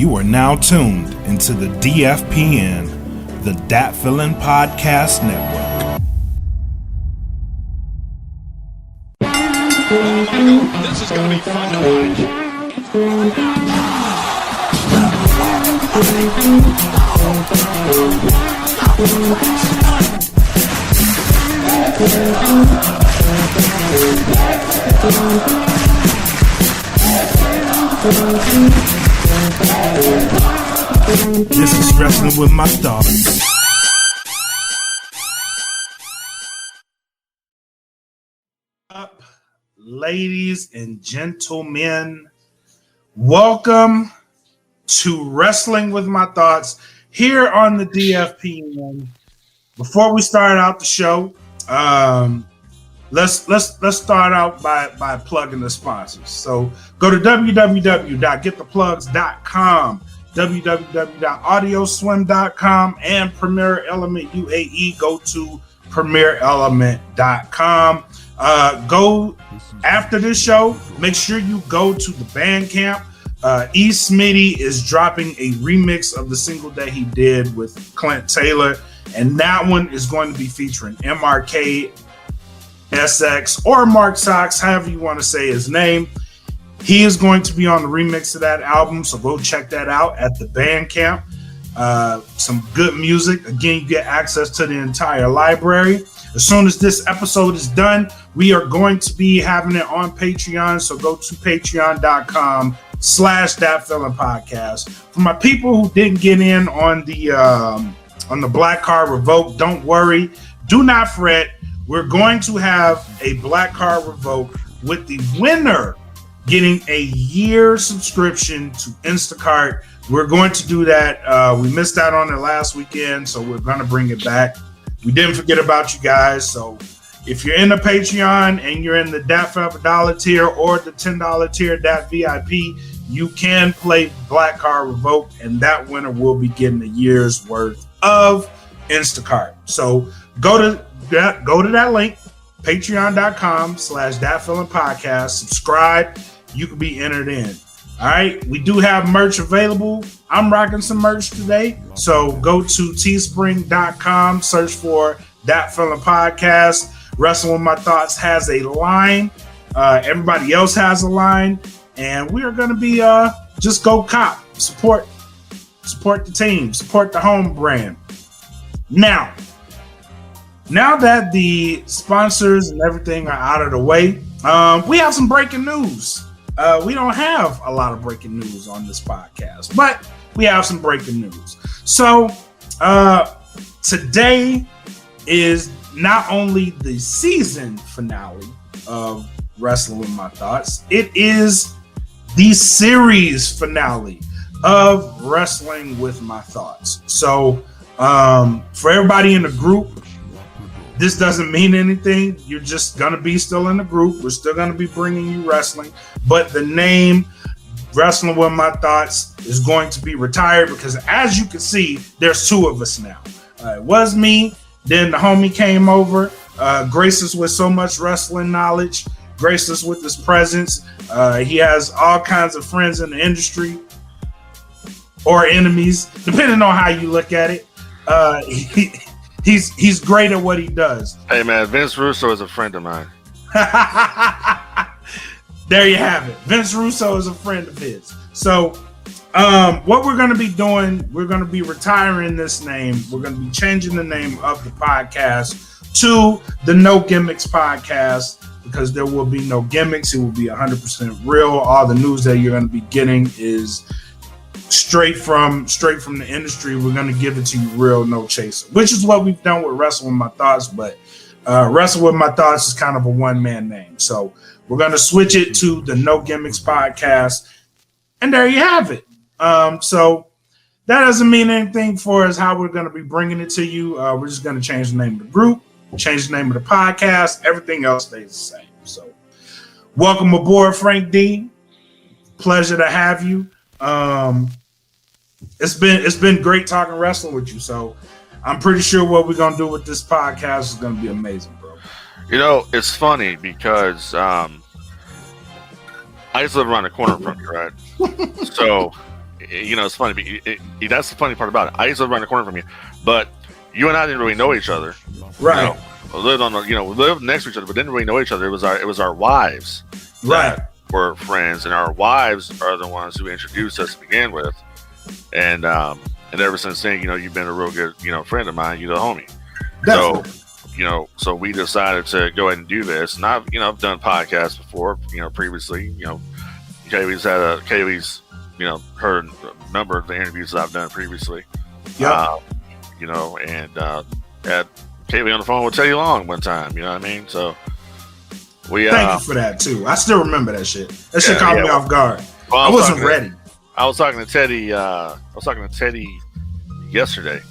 You are now tuned into the DFPN, the Dat Feelin' Podcast Network. This is going to be fun to watch. This is Wrestling with My Thoughts. Up, ladies and gentlemen, welcome to Wrestling with My Thoughts here on the DFPN. Before we start out the show, let's start out by plugging the sponsors. So go to www.gettheplugs.com, www.audioswim.com, and Premier Element UAE. Go to premierelement.com. Go after this show, make sure you go to the Bandcamp. E. Smitty is dropping a remix of the single that he did with Clint Taylor, and that one is going to be featuring MRK SX or Mark Sox, however you want to say his name. He is going to be on the remix of that album, so go check that out at the Bandcamp. Some good music. Again, you get access to the entire library. As soon as this episode is done, we are going to be having it on Patreon, so go to patreon.com/thatfeelingpodcast. For my people who didn't get in on the Black Card Revoke, don't worry. Do not fret. We're going to have a Black Card Revoke with the winner getting a year subscription to Instacart. We're going to do that. We missed out on it last weekend, so we're going to bring it back. We didn't forget about you guys. So if you're in the Patreon and you're in the Dat for $1 tier or the $10 tier Dat VIP, you can play Black Card Revoke, and that winner will be getting a year's worth of Instacart. So go to that link, patreon.com/thatfeelingpodcast. Subscribe. You can be entered in. All right. We do have merch available. I'm rocking some merch today. So go to teespring.com, search for Dat Feeling Podcast. Wrestling with My Thoughts has a line. Everybody else has a line. And we are going to be just go cop. Support the team. Support the home brand. Now that the sponsors and everything are out of the way, we have some breaking news. We don't have a lot of breaking news on this podcast, but we have some breaking news. So today is not only the season finale of Wrestling with My Thoughts, it is the series finale of Wrestling with My Thoughts. So for everybody in the group, this doesn't mean anything. You're just going to be still in the group. We're still going to be bringing you wrestling. But the name Wrestling With My Thoughts is going to be retired because, as you can see, there's two of us now. It was me. Then the homie came over, graced us with so much wrestling knowledge, graced us with his presence. He has all kinds of friends in the industry or enemies, depending on how you look at it. He's great at what he does. Hey man, Vince Russo is a friend of mine. There you have it. Vince Russo is a friend of his. So what we're going to be doing, we're going to be retiring this name. We're going to be changing the name of the podcast to the No Gimmicks Podcast because there will be no gimmicks. It will be 100% real. All the news that you're going to be getting is straight from the industry. We're going to give it to you real, no chaser, which is what we've done with Wrestling With My Thoughts. But Wrestling With My Thoughts is kind of a one-man name. So we're going to switch it to the No Gimmicks Podcast. And there you have it. So that doesn't mean anything for us how we're going to be bringing it to you. We're just going to change the name of the group, change the name of the podcast. Everything else stays the same. So welcome aboard, Frank Dee. Pleasure to have you. It's been great talking wrestling with you. So I'm pretty sure what we're gonna do with this podcast is gonna be amazing, bro. You know, it's funny because I just live around the corner from you, right? So it's funny. That's the funny part about it. I used to live around the corner from you, but you and I didn't really know each other. Right. We lived next to each other, but didn't really know each other. It was our wives. Right. Were friends, and our wives are the ones who introduced us to begin with. And ever since then, you've been a real good, friend of mine. You're the homie. Definitely. So we decided to go ahead and do this. And I've done podcasts before, previously, Kaylee's heard a number of the interviews that I've done previously. Yeah. And had Kaylee on the phone with Teddy Long one time, you know what I mean? So we thank you for that too. I still remember that shit. That shit caught me off guard. Well, I wasn't ready. I was talking to Teddy. Yesterday.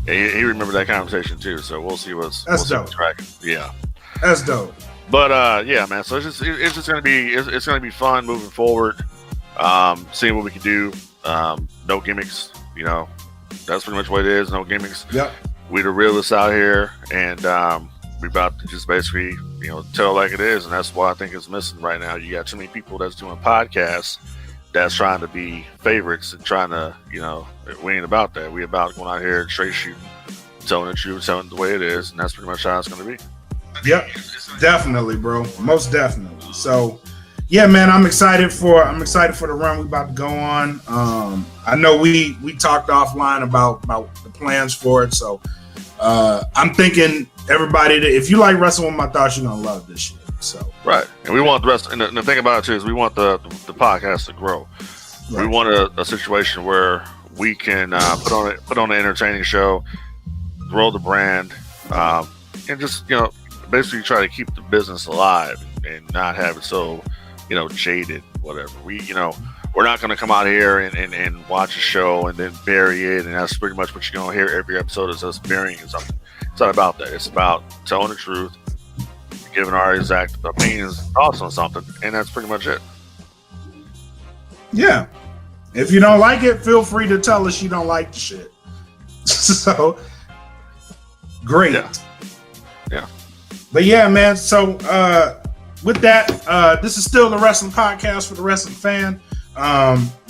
He remembered that conversation too. So we'll see what's dope. Tracking. Yeah, that's dope. But yeah, man. So it's just gonna be fun moving forward. Seeing what we can do. No gimmicks. That's pretty much what it is. No gimmicks. Yep. We the realists out here, and we about to just basically tell like it is, and that's what I think is missing right now. You got too many people that's doing podcasts that's trying to be favorites and trying to, we ain't about that. We about going out here and straight shooting, telling the truth, telling it the way it is, and that's pretty much how it's going to be. Yep, definitely, bro. Most definitely. So, yeah, man, I'm excited for the run we about to go on. I know we talked offline about the plans for it, so I'm thinking everybody, if you like Wrestling With My Thoughts, you're gonna love this shit. So right, and we want the rest. And the thing about it too is we want the podcast to grow. Right. We want a situation where we can put on an entertaining show, grow the brand, and just basically try to keep the business alive and not have it so jaded. Whatever we're not going to come out here and watch a show and then bury it, and that's pretty much what you're going to hear every episode is us burying something. It's not about that. It's about telling the truth, giving our exact opinions, thoughts on something, and that's pretty much it. Yeah. If you don't like it, feel free to tell us you don't like the shit. So, great. Yeah. But yeah, man, so with that, this is still the wrestling podcast for the wrestling fan.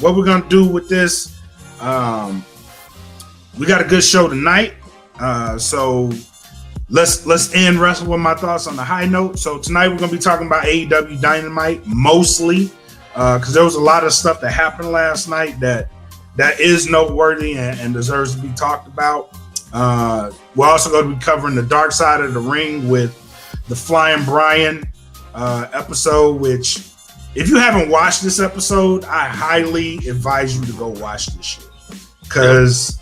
What we're going to do with this, we got a good show tonight. So let's end Wrestle With My Thoughts on the high note. So tonight we're going to be talking about AEW Dynamite mostly, because there was a lot of stuff that happened last night that is noteworthy and deserves to be talked about. We're also going to be covering the Dark Side of the Ring with the Flying Brian episode, which if you haven't watched this episode, I highly advise you to go watch this shit, because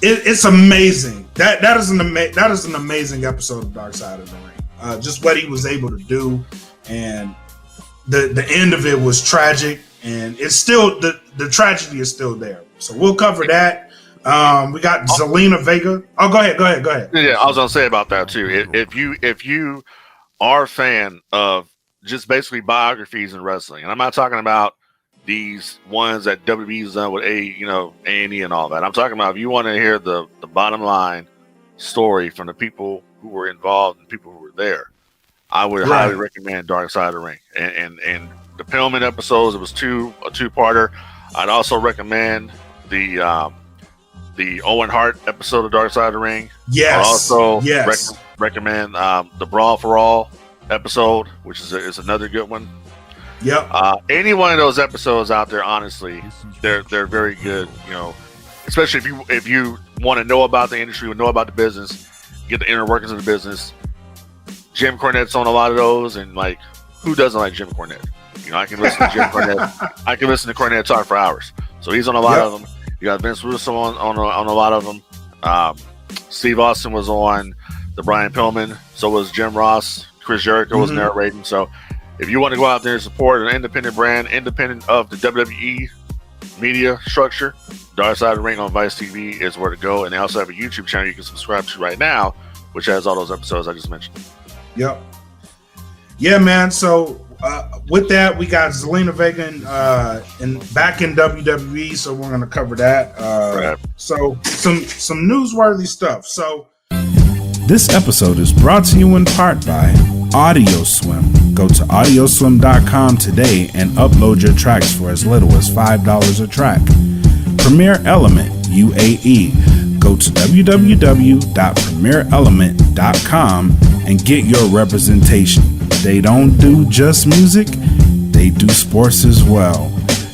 it's amazing. That is an amazing episode of Dark Side of the Ring. Just what he was able to do, and the end of it was tragic, and it's still the tragedy is still there. So we'll cover that. We got Zelina Vega. Oh, go ahead. Yeah, I was gonna say about that too. If you are a fan of just basically biographies in wrestling, and I'm not talking about these ones that WWE's done with A&E and all that. I'm talking about if you want to hear the bottom line story from the people who were involved and people who were there, I would highly recommend Dark Side of the Ring. And the Pillman episodes, it was a two-parter. I'd also recommend the Owen Hart episode of Dark Side of the Ring. Yes. I'd also recommend the Brawl for All episode, which is another good one. Yep. Any one of those episodes out there, honestly, they're very good. Especially if you want to know about the industry, know about the business, get the inner workings of the business. Jim Cornette's on a lot of those, and like, who doesn't like Jim Cornette? I can listen to Jim Cornette. I can listen to Cornette talk for hours. So he's on a lot of them. You got Vince Russo on a lot of them. Steve Austin was on the Brian Pillman. So was Jim Ross. Chris Jericho was narrating. So if you want to go out there and support an independent brand, independent of the WWE media structure, Dark Side of the Ring on Vice TV is where to go. And they also have a YouTube channel you can subscribe to right now, which has all those episodes I just mentioned. Yep. Yeah, man. So with that, we got Zelina Vega back in WWE, so we're going to cover that. Right. So some newsworthy stuff. So this episode is brought to you in part by Audio Swim. Go to audioslim.com today and upload your tracks for as little as $5 a track. Premier Element UAE. Go to www.premierelement.com and get your representation. They don't do just music, they do sports as well.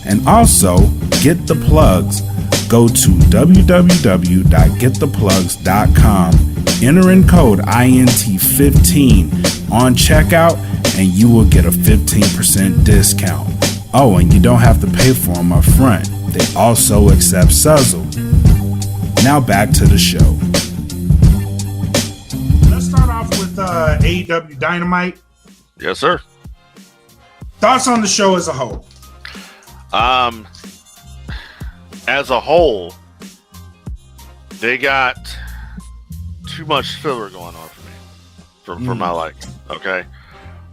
And also, get the plugs. Go to www.gettheplugs.com. Enter in code INT15 on checkout and you will get a 15% discount. Oh, and you don't have to pay for them up front. They also accept Suzzle. Now back to the show. Let's start off with AEW Dynamite. Yes, sir. Thoughts on the show as a whole? As a whole, they got too much filler going on for me, for my liking. Okay,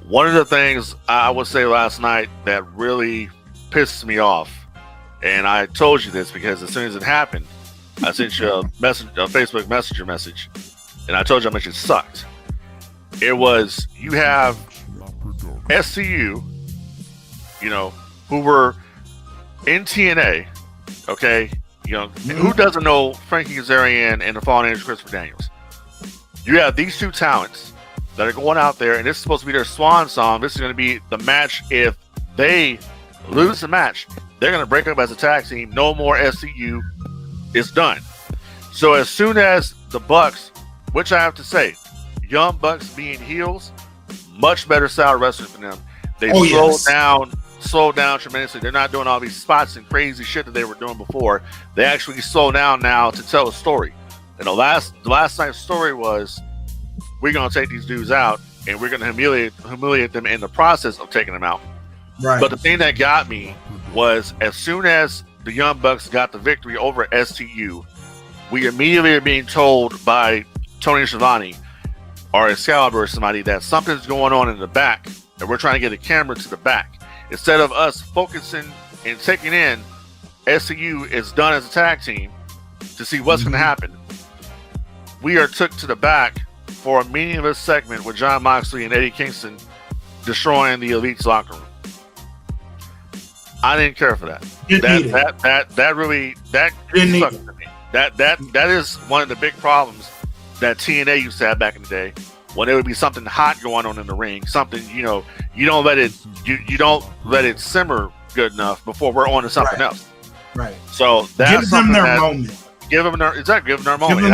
one of the things I would say last night that really pissed me off, and I told you this because as soon as it happened, I sent you a Facebook Messenger message, and I told you how much it sucked. It was, you have SCU, who were in TNA, okay? Who doesn't know Frankie Kazarian and the Fallen Angel Christopher Daniels? You have these two talents that are going out there, and this is supposed to be their swan song. This is going to be the match. If they lose the match, they're going to break up as a tag team. No more SCU. It's done. So as soon as the Bucks, which I have to say, Young Bucks being heels, much better style wrestling for them. They slowed down tremendously. They're not doing all these spots and crazy shit that they were doing before. They actually slow down now to tell a story. And the last night's story was, we're going to take these dudes out and we're going to humiliate them in the process of taking them out. Right. But the thing that got me was, as soon as the Young Bucks got the victory over STU, we immediately are being told by Tony Schiavone or Excalibur or somebody that something's going on in the back, and we're trying to get a camera to the back. Instead of us focusing and taking in SCU is done as a tag team to see what's going to happen, we are took to the back for a meaningless segment with Jon Moxley and Eddie Kingston destroying the Elite's locker room. I didn't care for that. That really sucked to me. That is one of the big problems that TNA used to have back in the day, when there would be something hot going on in the ring, something, you don't let it simmer good enough before we're on to something else. Right. So that's give them their moment. Give them their moment.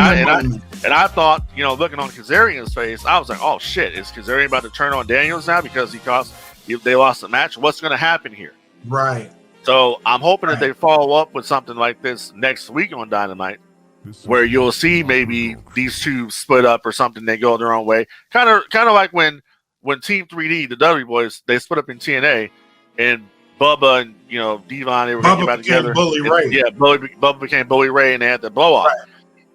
And I thought, looking on Kazarian's face, I was like, oh shit, is Kazarian about to turn on Daniels now because they lost the match? What's going to happen here? Right. So I'm hoping that they follow up with something like this next week on Dynamite, where you'll see maybe these two split up or something. They go their own way. Kind of like when Team 3D, the Dudley Boys, they split up in TNA, and Bubba and Devon, they were going to get back together. Bully Ray. Yeah, Bubba became Bully Ray, and they had the blow off. Right.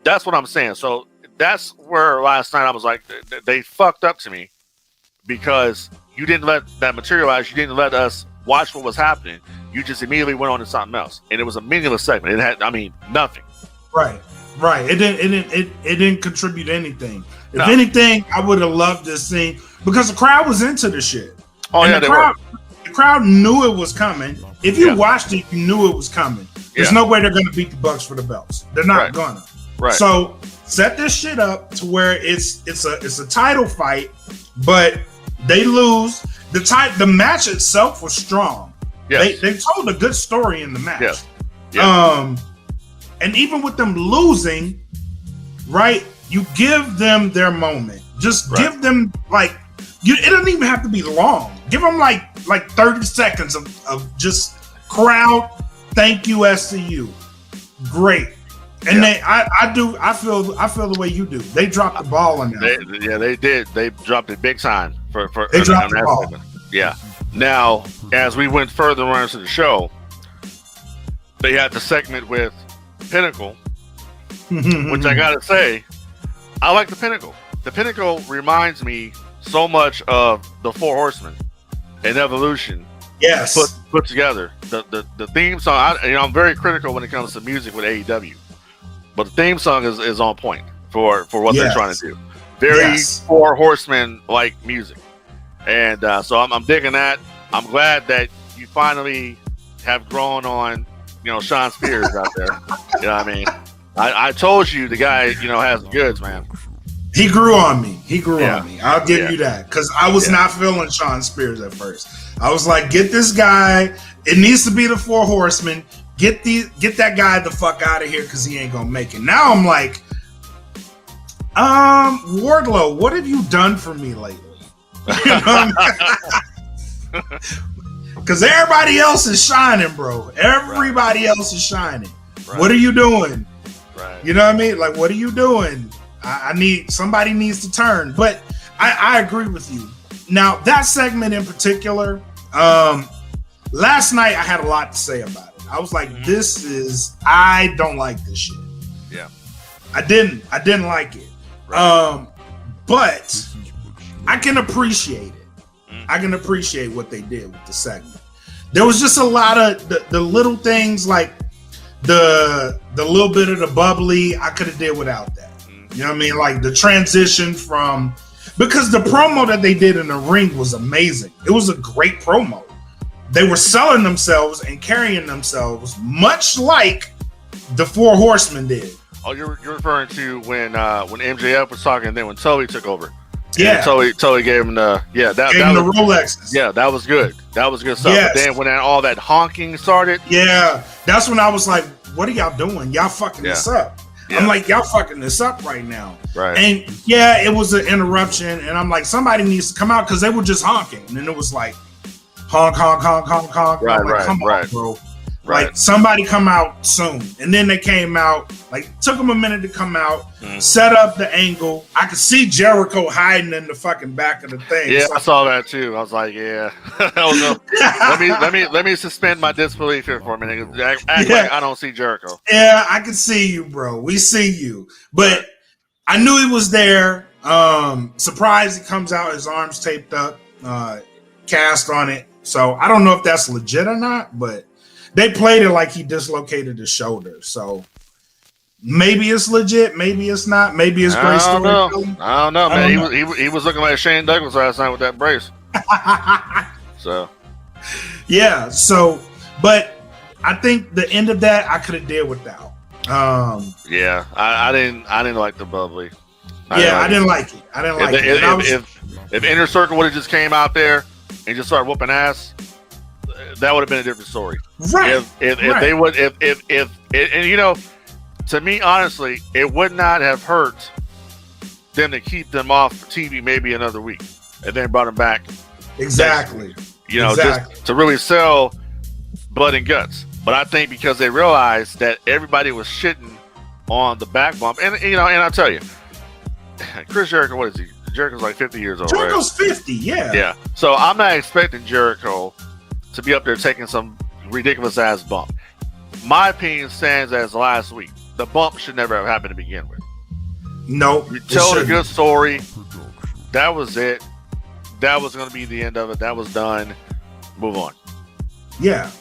That's what I'm saying. So that's where last night I was like, they fucked up to me, because you didn't let that materialize. You didn't let us watch what was happening. You just immediately went on to something else, and it was a meaningless segment. It had, nothing. Right. It didn't contribute anything. If anything, I would have loved this scene because the crowd was into the shit. Oh, and the crowd knew it was coming. If you watched it, you knew it was coming. There's no way they're going to beat the Bucks for the belts. They're not gonna. Right. So set this shit up to where it's a title fight, but they lose. The match itself was strong. Yes. They told a good story in the match. Yes. Yes. And even with them losing, right, you give them their moment. Just give them, it doesn't even have to be long. Give them like 30 seconds of just crowd, thank you, SCU. Great. And I feel the way you do. They dropped the ball on that. They did. They dropped it big time for they dropped the ball. Segment. Yeah. Now, as we went further on into the show, they had the segment with Pinnacle, which I gotta say, I like the Pinnacle. The Pinnacle reminds me so much of the Four Horsemen and Evolution. Yes, put together. The theme song. I'm very critical when it comes to music with AEW, but the theme song is on point for what they're trying to do. Very Four Horsemen like music. And so I'm digging that. I'm glad that you finally have grown on, Sean Spears out there. You know what I mean? I told you the guy, has the goods, man. He grew on me. On me. I'll give you that. Because I was not feeling Sean Spears at first. I was like, get this guy. It needs to be the Four Horsemen. Get that guy the fuck out of here because he ain't going to make it. Now I'm like, Wardlow, what have you done for me lately? Because everybody else is shining, bro. Everybody else is shining. Right. What are you doing? Right. You know what I mean? Like, what are you doing? Somebody needs to turn. But I agree with you. Now, that segment in particular, last night I had a lot to say about it. I was like, I don't like this shit. Yeah. I didn't like it. Right. But I can appreciate it. I can appreciate what they did with the segment. There was just a lot of the little things, like the little bit of the bubbly. I could have did without that. You know what I mean? Like the transition from, because the promo that they did in the ring was amazing. It was a great promo. They were selling themselves and carrying themselves much like the Four Horsemen did. Oh, you're referring to when MJF was talking, and then when Tully took over. Yeah, Tully gave him the Rolexes. Yeah, that was good. That was good stuff. Yes. But then when all that honking started, that's when I was like, "What are y'all doing? Y'all fucking this up." Yeah. I'm like, "Y'all fucking this up right now." Right. And it was an interruption, and I'm like, somebody needs to come out because they were just honking, and it was like, honk, honk, honk, honk, honk. Right, come on, bro. Right. Like, somebody come out soon. And then they came out, took them a minute to come out, set up the angle. I could see Jericho hiding in the fucking back of the thing. Yeah, I saw that too. I was like, let me suspend my disbelief here for a minute. Act like I don't see Jericho. Yeah, I can see you, bro. We see you. But I knew he was there. Surprised he comes out, his arms taped up, cast on it. So I don't know if that's legit or not, but they played it like he dislocated his shoulder. So maybe it's legit, maybe it's not, maybe it's great storytelling. I don't know, man. He was looking like Shane Douglas last night with that brace. So yeah. So, but I think the end of that I could have did without. I didn't like the bubbly. I didn't like it. If Inner Circle would have just came out there and just started whooping ass, that would have been a different story. Right. If they would, to me, honestly, it would not have hurt them to keep them off TV maybe another week and then brought them back. Exactly. Just to really sell blood and guts. But I think because they realized that everybody was shitting on the back bump, and I'll tell you, Chris Jericho, what is he? Jericho's like 50 years old. Jericho's 50, yeah. Yeah. So I'm not expecting Jericho to be up there taking some ridiculous ass bump. My opinion stands as last week. The bump should never have happened to begin with. No. You tell a good story. That was it. That was going to be the end of it. That was done. Move on. Yeah.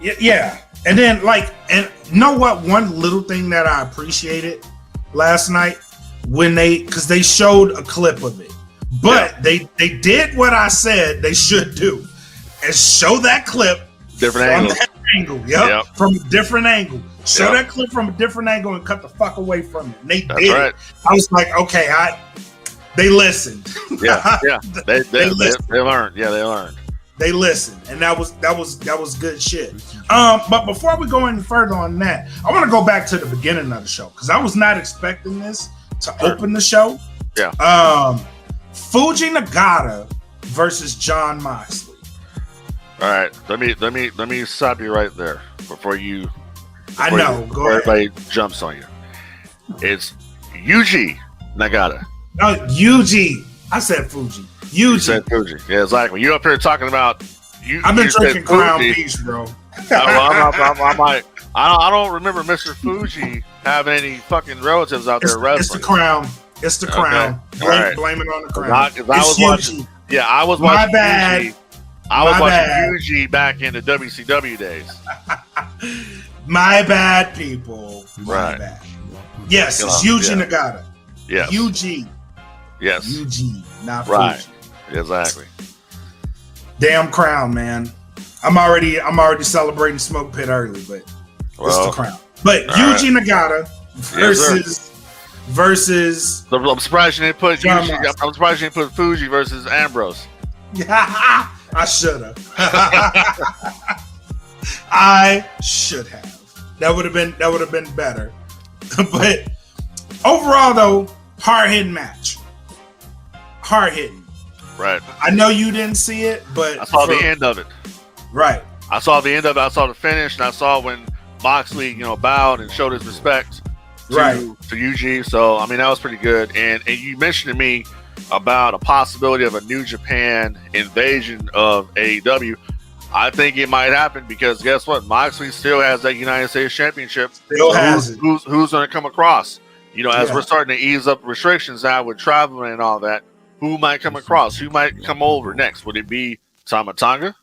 Yeah. And then, and you know what? One little thing that I appreciated last night, because they showed a clip of it, but they did what I said they should do, and show that clip different angle. Yep. From a different angle. Show that clip from a different angle and cut the fuck away from it. And they did. Right. I was like, okay, they listened. Yeah. They learned. Yeah, they learned. They listened, and that was good shit. But before we go any further on that, I want to go back to the beginning of the show because I was not expecting this to open the show. Yeah. Fuji Nagata versus Jon Moxley. All right, let me stop you right there before everybody jumps on you. It's Yuji Nagata. Oh, Yuji. I said Fuji. Yuji. You said Fuji. Yeah, exactly. You up here talking about you. I've been drinking Crown Peach, bro. I don't remember Mr. Fuji having any fucking relatives out there wrestling. It's the Crown. It's the Crown. Okay. Blame it on the Crown. I was watching Yuji. I was watching Yuji back in the WCW days. My bad, people. My bad. Yes, it's Yuji Nagata. Yes. Yuji. Yes. Yuji, not Fuji. Right. Exactly. Damn crown, man. I'm already celebrating Smoke Pit early, but it's the crown. But Yuji Nagata versus. I'm surprised you didn't put Yuji. I'm surprised you didn't put Fuji versus Ambrose. I should have. I should have. That would have been better. But overall, though, hard hitting match. Hard hitting. Right. I know you didn't see it, but I saw the end of it. Right. I saw the end of it. I saw the finish, and I saw when Moxley, bowed and showed his respect to Yuji. So I mean, that was pretty good. And you mentioned to me about a possibility of a New Japan invasion of AEW. I think it might happen because guess what? Moxley still has that United States Championship. Still has it. Who's going to come across? As we're starting to ease up restrictions now with traveling and all that, who might come across? Who might come over next? Would it be Tama Tonga?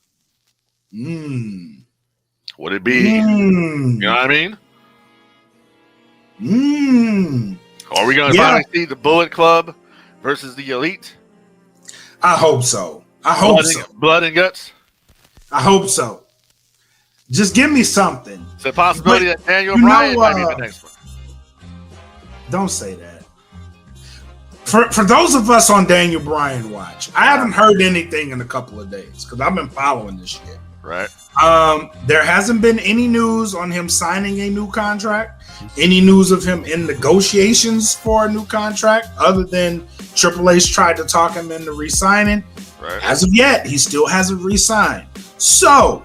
Would it be? You know what I mean? Are we going to finally see the Bullet Club versus the Elite? I hope so. Blood and guts? I hope so. Just give me something. It's a possibility that Daniel Bryan might be the next one. Don't say that. For those of us on Daniel Bryan watch, I haven't heard anything in a couple of days because I've been following this shit. Right. There hasn't been any news on him signing a new contract, any news of him in negotiations for a new contract, other than Triple H tried to talk him into re-signing. Right. As of yet, he still hasn't re-signed. So,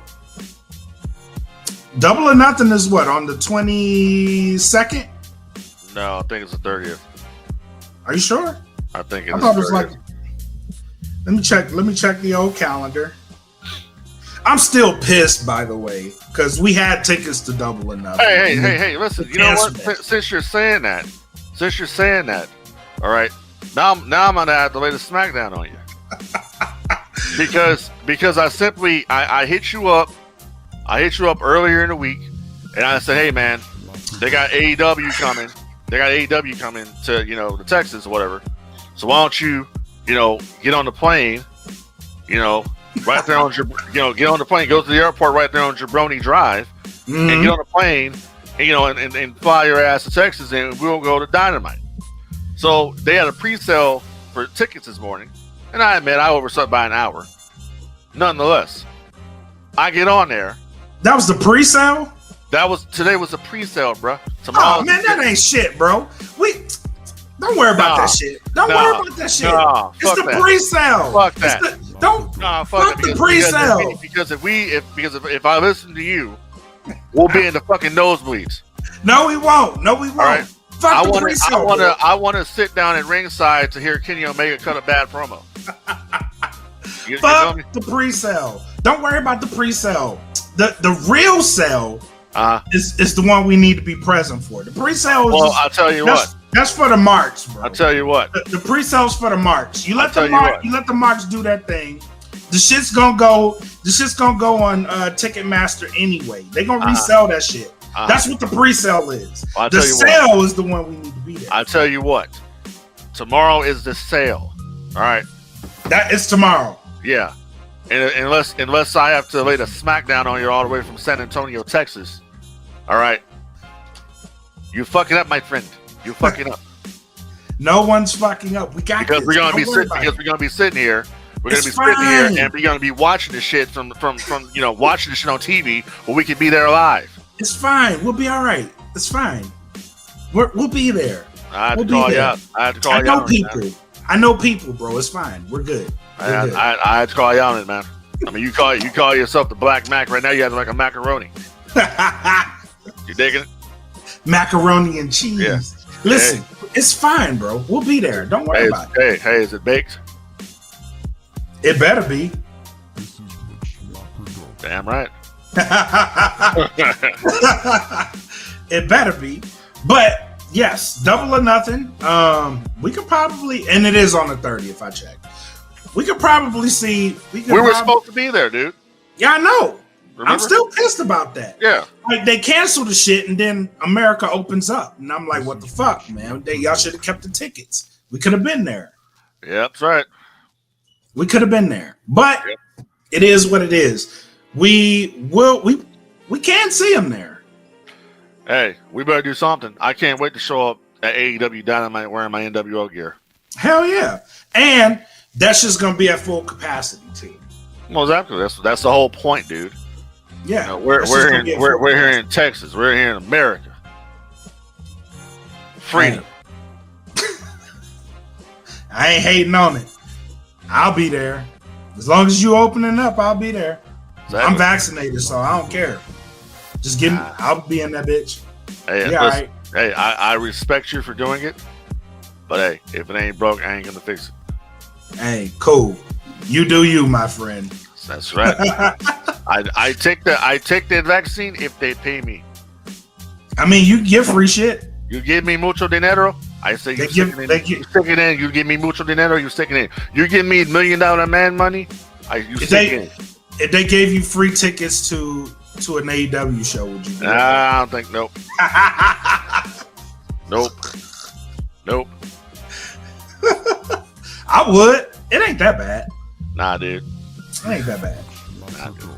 Double or Nothing is what, on the 22nd? No, I think it's the 30th. Are you sure? I think I thought it was like. Let me check the old calendar. I'm still pissed, by the way, because we had tickets to Double or Nothing. Hey! Listen, you know what? Since you're saying that, all right. Now I'm gonna have to lay the smackdown on you because I hit you up. I hit you up earlier in the week, and I said, hey man, they got AEW coming. They got AEW coming to to Texas or whatever. So why don't you get on the plane, right there on get on the plane, go to the airport right there on Jabroni Drive, and get on the plane, and fly your ass to Texas, and we'll go to Dynamite. So they had a pre-sale for tickets this morning, and I admit I overslept by an hour. Nonetheless, I get on there. That was the pre-sale? Today was the pre-sale, bro. Tomorrow, man, that ain't shit, bro. Don't worry about that shit. Don't worry about that shit. It's the pre-sale. Fuck that. Fuck the pre-sale. Because if I listen to you, we'll be in the fucking nosebleeds. No, we won't. All right? Fuck the pre-sale. I want to sit down at ringside to hear Kenny Omega cut a bad promo. Fuck the pre-sale. Don't worry about the pre-sale. The real sale is the one we need to be present for. The pre-sale is I'll tell you what. That's for the marks, bro. I'll tell you what. The pre-sale's for the marks. You let the marks do that thing. The shit's gonna go on Ticketmaster anyway. They're gonna resell that shit. That's what the pre-sale is. The sale is the one we need to be there. I'll tell you what. Tomorrow is the sale. All right. That is tomorrow. Yeah. And unless I have to lay the smackdown on you all the way from San Antonio, Texas. All right. You fucking up, my friend. You fucking up. No one's fucking up. We got because we're gonna be sitting here. We're gonna be sitting here and we're gonna be watching the shit from watching the shit on TV where we could be there live. It's fine. We'll be all right. It's fine. We'll be there. I have to call you out. I know people, bro. It's fine. We're good. I had to call you on it, man. I mean, you call yourself the Blak Makk right now. You have like a macaroni. You digging it? Macaroni and cheese. Yeah. Listen, it's fine, bro. We'll be there. Don't worry about it. Hey, is it baked? It better be. Damn right. It better be. But yes, Double or Nothing. We could probably, and it is on the 30th. I checked. We could probably see. We were supposed to be there, dude. Yeah, I know. Remember? I'm still pissed about that. Yeah. Like, they canceled the shit, and then America opens up. And I'm like, what the fuck, man? Y'all should have kept the tickets. We could have been there. Yeah, that's right. We could have been there. But It is what it is. We can see him there. Hey, we better do something. I can't wait to show up at AEW Dynamite wearing my NWO gear. Hell yeah. And that's just going to be at full capacity, too. Well, exactly. That's the whole point, dude. Yeah. You know, we're here in Texas. We're here in America. Freedom. I ain't hating on it. I'll be there. As long as you opening up, I'll be there. Exactly. I'm vaccinated, so I don't care. Just give me, I'll be in that bitch. Hey, yeah, listen, right. Hey, I respect you for doing it, but hey, if it ain't broke, I ain't gonna fix it. Hey, cool. You do you, my friend. That's right. I take the vaccine if they pay me. I mean, you get free shit. You give me mucho dinero. I say you stick it in. You give me mucho dinero. You stick it in. You give me $1 million man money. You stick it in. If they gave you free tickets to an AEW show, would you do that? I don't think. Nope. Nope. I would. It ain't that bad. Nah, dude. It ain't that bad. Nah, dude.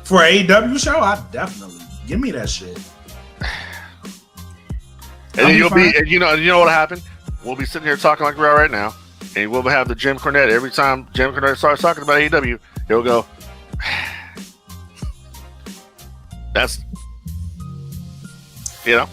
For an AEW show, I definitely give me that shit. And then and you know what'll happen? We'll be sitting here talking like we are right now, and we'll have the Jim Cornette. Every time Jim Cornette starts talking about AEW, he'll go, that's, you know.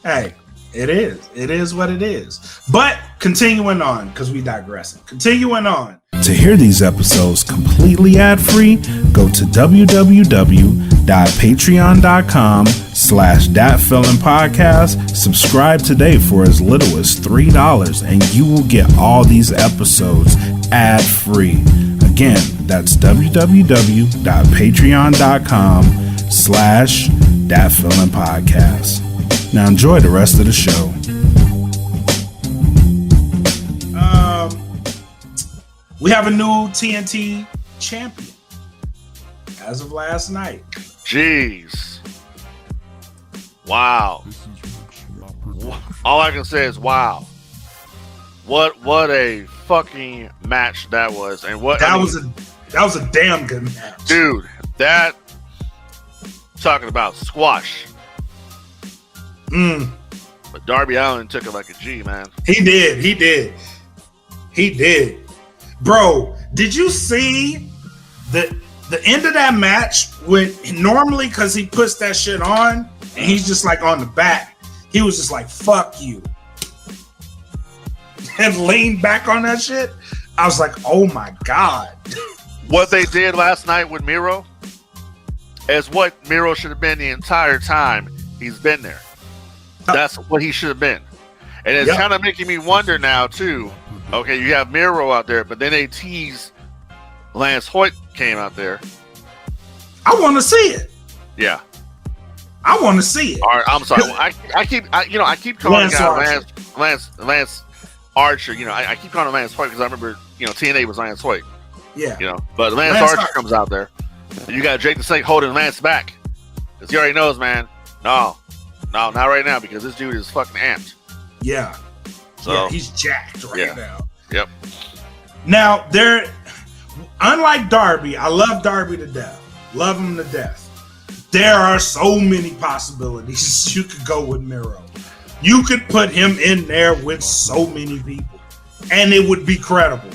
Hey, it is. It is what it is. But continuing on, because we digressing. Continuing on. To hear these episodes completely ad-free, go to www.patreon.com/datfilmpodcast. Subscribe today for as little as $3, and you will get all these episodes ad-free. Again, that's www.patreon.com/datfilmpodcast. Now enjoy the rest of the show. We have a new TNT champion as of last night. Jeez. Wow. All I can say is wow. What a fucking match that was. And that was a damn good match. Dude, that talking about squash. But Darby Allin took it like a G, man. He did. Bro, did you see the end of that match with normally because he puts that shit on and he's just like on the back. He was just like, fuck you. And leaned back on that shit. I was like, oh my God. What they did last night with Miro is what Miro should have been the entire time he's been there. That's what he should have been. And it's kind of making me wonder now too. Okay, you have Miro out there, but then they tease Lance Hoyt came out there. I want to see it. Yeah, I want to see it. All right, I'm sorry. I keep calling Lance Archer. You know, I keep calling him Lance Hoyt because I remember TNA was Lance Hoyt. Yeah. But Lance Archer comes out there. And you got Jake the Snake holding Lance back because he already knows, man. No, not right now because this dude is fucking amped. Yeah. So he's jacked now. Yep. Now, unlike Darby, I love Darby to death. Love him to death. There are so many possibilities you could go with Miro. You could put him in there with so many people, and it would be credible.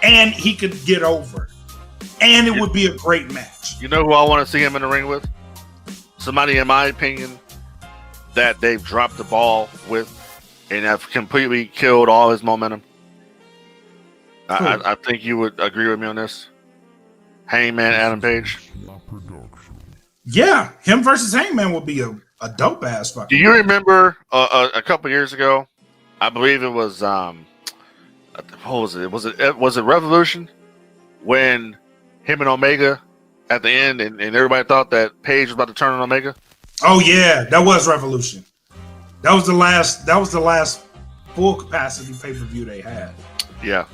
And he could get over. And it would be a great match. You know who I want to see him in the ring with? Somebody, in my opinion, that they've dropped the ball with and have completely killed all his momentum. I think you would agree with me on this. Hangman Adam Page. Yeah, him versus Hangman would be a dope ass fucking. Do you remember a couple years ago? I believe it was what was it? Was it Revolution when him and Omega at the end and everybody thought that Page was about to turn on Omega? Oh yeah, that was Revolution. That was the last full capacity pay-per-view they had. Yeah.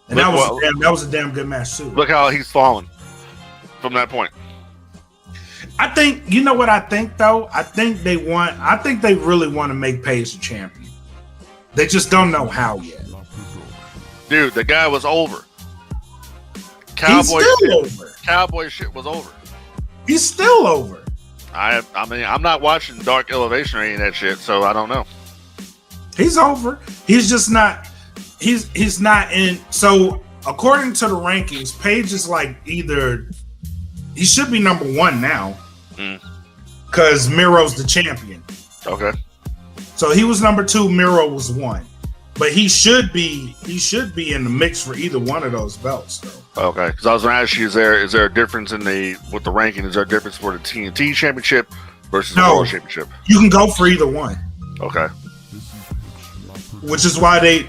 And that was a damn good match too. Look how he's fallen from that point. I think you know what I think though? I think they really want to make Page the champion. They just don't know how yet. Dude, the guy was over. He's still over. Cowboy shit was over. He's still over. I mean, I'm not watching Dark Elevation or any of that shit, so I don't know. He's over. He's just not. He's not in. So according to the rankings, Page is like either he should be number 1 now because Miro's the champion. Okay. So he was number 2. Miro was 1, but he should be in the mix for either one of those belts, though. Okay. Because I was going to ask you, is there a difference with the ranking? Is there a difference for the TNT Championship versus the World Championship? You can go for either one. Okay. Which is why they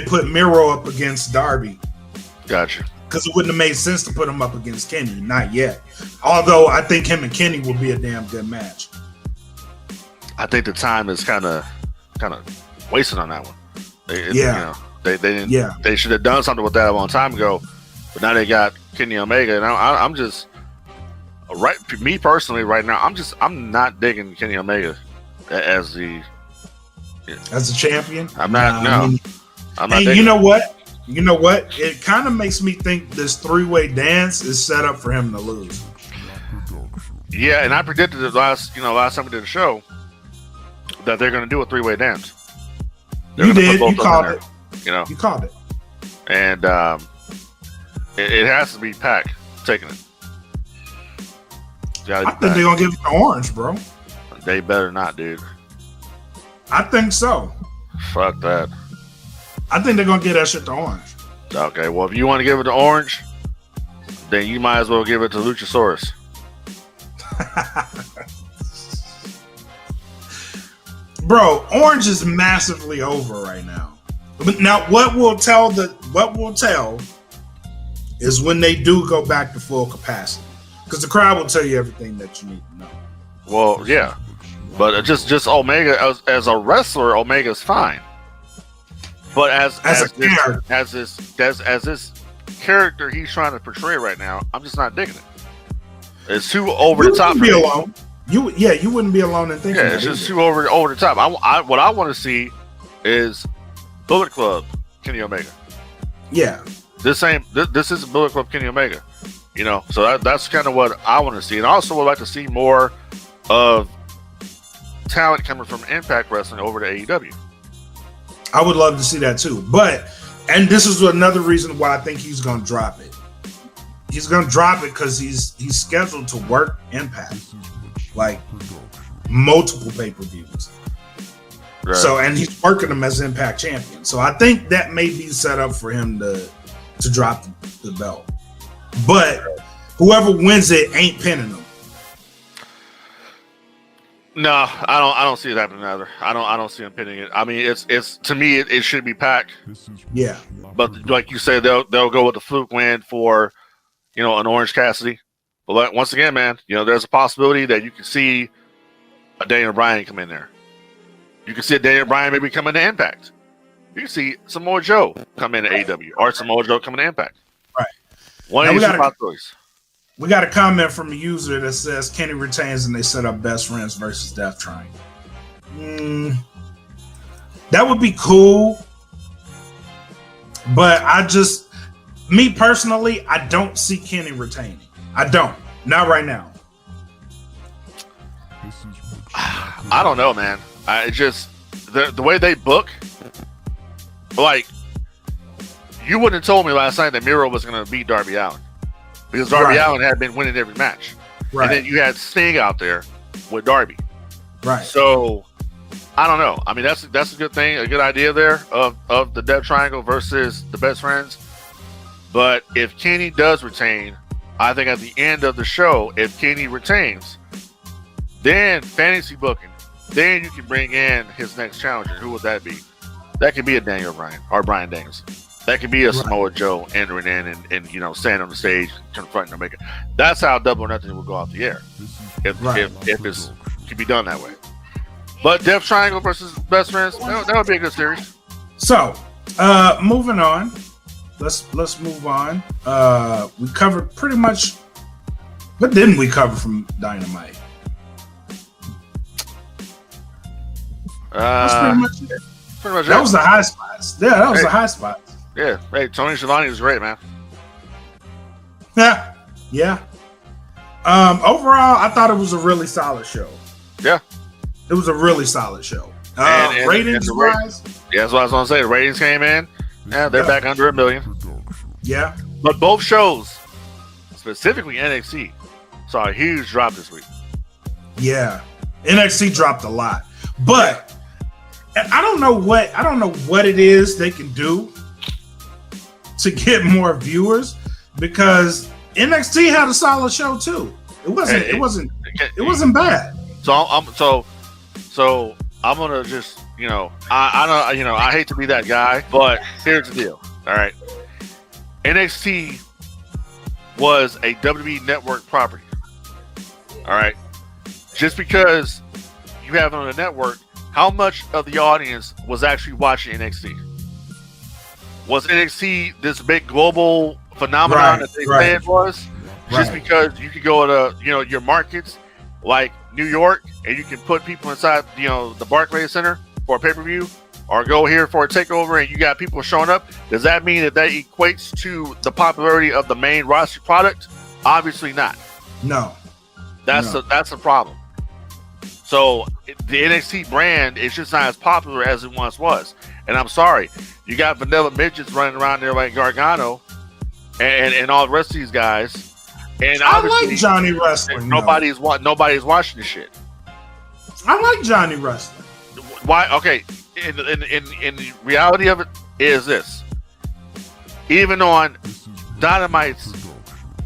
put Miro up against Darby. Gotcha. Because it wouldn't have made sense to put him up against Kenny. Not yet. Although I think him and Kenny will be a damn good match. I think the time is kind of wasted on that one. They didn't. Yeah. They should have done something with that a long time ago. But now they got Kenny Omega, and I'm just me personally right now. I'm not digging Kenny Omega as the champion. I'm not. I'm not. And you know what? It kind of makes me think this 3-way dance is set up for him to lose. Yeah, and I predicted it last time we did the show that they're going to do a 3-way dance. You did. You called it. You called it. And it has to be Pac taking it. I think they're going to give it to Orange, bro. They better not, dude. I think so. Fuck that. I think they're going to get that shit to Orange. Okay, well, if you want to give it to Orange, then you might as well give it to Luchasaurus. Bro, Orange is massively over right now. But now what will tell is when they do go back to full capacity. Because the crowd will tell you everything that you need to know. Well, yeah. But just Omega as a wrestler, Omega's fine. But as this character he's trying to portray right now, I'm just not digging it. It's too over the top. You wouldn't be alone. You wouldn't be alone in thinking. Yeah, it's just too over the top. What I want to see is Bullet Club Kenny Omega. Yeah. This is Bullet Club Kenny Omega. So that's kind of what I want to see, and I also would like to see more of talent coming from Impact Wrestling over to AEW. I would love to see that too. And this is another reason why I think he's going to drop it. He's going to drop it because he's scheduled to work Impact, like multiple pay-per-views. Right. So, and he's working them as Impact champion. So I think that may be set up for him to drop the belt. But whoever wins it ain't pinning him. No, I don't see it happening either. I don't see him pinning it. I mean, it's to me it should be Pac. Yeah. But like you said, they'll go with the fluke win for an Orange Cassidy. But once again, man, there's a possibility that you can see a Daniel Bryan come in there. You can see a Daniel Bryan maybe come into Impact. You can see Samoa Joe come into AEW or Samoa Joe come into Impact. Right. One of these possibilities. We got a comment from a user that says Kenny retains and they set up Best Friends versus Death Triangle. That would be cool. But me personally, I don't see Kenny retaining. I don't. Not right now. I don't know, man. I just the way they book, like, you wouldn't have told me last night that Miro was going to beat Darby Allin. Because Darby Allin had been winning every match. Right. And then you had Sting out there with Darby. Right. So, I don't know. I mean, that's a good thing, a good idea there of the Death Triangle versus the Best Friends. But if Kenny does retain, I think at the end of the show, if Kenny retains, then fantasy booking, then you can bring in his next challenger. Who would that be? That could be a Daniel Bryan or Bryan Danielson. That could be a Samoa Joe entering in and standing on the stage, confronting Omega. That's how Double or Nothing will go off the air. If it could be done that way. But Death Triangle versus Best Friends, that would be a good series. So, moving on. Let's move on. We covered pretty much. What didn't we cover from Dynamite? That's pretty much it. That was the high spots. Yeah, that was the high spots. Yeah. Hey, Tony Schiavone was great, man. Yeah. Yeah. Overall, I thought it was a really solid show. Yeah. It was a really solid show. Ratings wise, yeah, that's what I was gonna say. The ratings came in. Yeah, they're back under 1 million. Yeah. But both shows, specifically NXT, saw a huge drop this week. Yeah. NXT dropped a lot. But I don't know what it is they can do to get more viewers, because NXT had a solid show too. It wasn't bad. So I'm gonna just, I hate to be that guy, but here's the deal. All right, NXT was a WWE network property. All right, just because you have it on a network, how much of the audience was actually watching NXT? Was NXT this big global phenomenon that they say it was? Just because you could go to your markets like New York and you can put people inside the Barclays Center for a pay-per-view, or go here for a takeover and you got people showing up, does that mean that equates to the popularity of the main roster product? Obviously not. No. That's the problem. So the NXT brand is just not as popular as it once was. And I'm sorry, you got vanilla midgets running around there like Gargano and all the rest of these guys. And I like Johnny Wrestling. Nobody's watching this shit. I like Johnny Wrestling. Why? Okay. In the reality of it is this: even on Dynamite's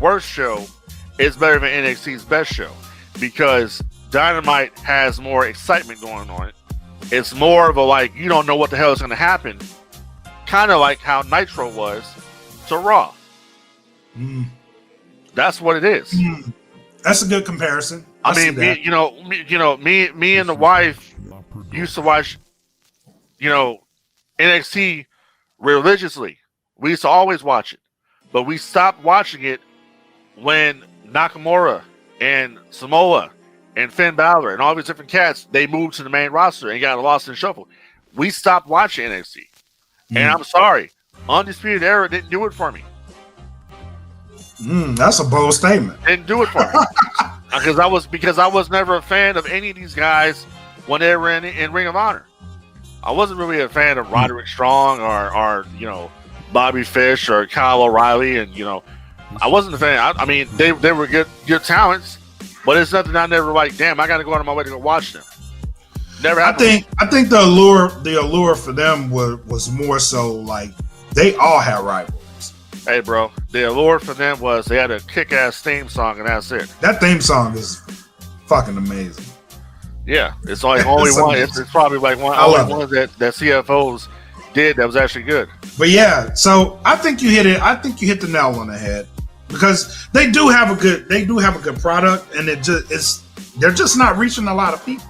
worst show, it's better than NXT's best show, because Dynamite has more excitement going on it. It's more of a you don't know what the hell is going to happen, kind of like how Nitro was to Raw. That's what it is. That's a good comparison. I mean, me and the wife used to watch, NXT religiously. We used to always watch it, but we stopped watching it when Nakamura and Samoa and Finn Balor and all these different cats, they moved to the main roster and got lost in the shuffle. We stopped watching NXT. And I'm sorry, Undisputed Era didn't do it for me. That's a bold statement. Didn't do it for me. because I was never a fan of any of these guys when they were in Ring of Honor. I wasn't really a fan of Roderick Strong or Bobby Fish or Kyle O'Reilly, and I wasn't a fan. I mean, they were good talents, but it's nothing I never damn, I got to go out of my way to go watch them. Never happened. I think the allure for them was more so they all had rivals. Hey, bro, the allure for them was they had a kick-ass theme song, and that's it. That theme song is fucking amazing. Yeah, it's only one. It's probably one that CFOs did that was actually good. But yeah, so I think you hit it. I think you hit the nail on the head, because they do have a good product, and they're just not reaching a lot of people.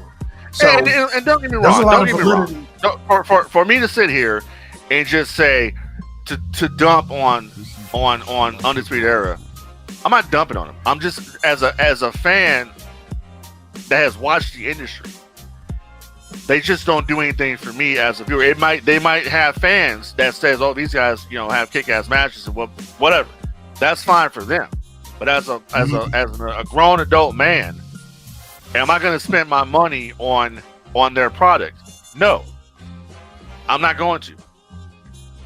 So and don't get me wrong. Don't get me wrong. For me to sit here and just say to dump on Undisputed Era, I'm not dumping on them. I'm just as a fan that has watched the industry, they just don't do anything for me as a viewer. They might have fans that says, "Oh, these guys, have kick-ass matches and whatever." That's fine for them. But as a grown adult man, am I going to spend my money on their product? No, I'm not going to.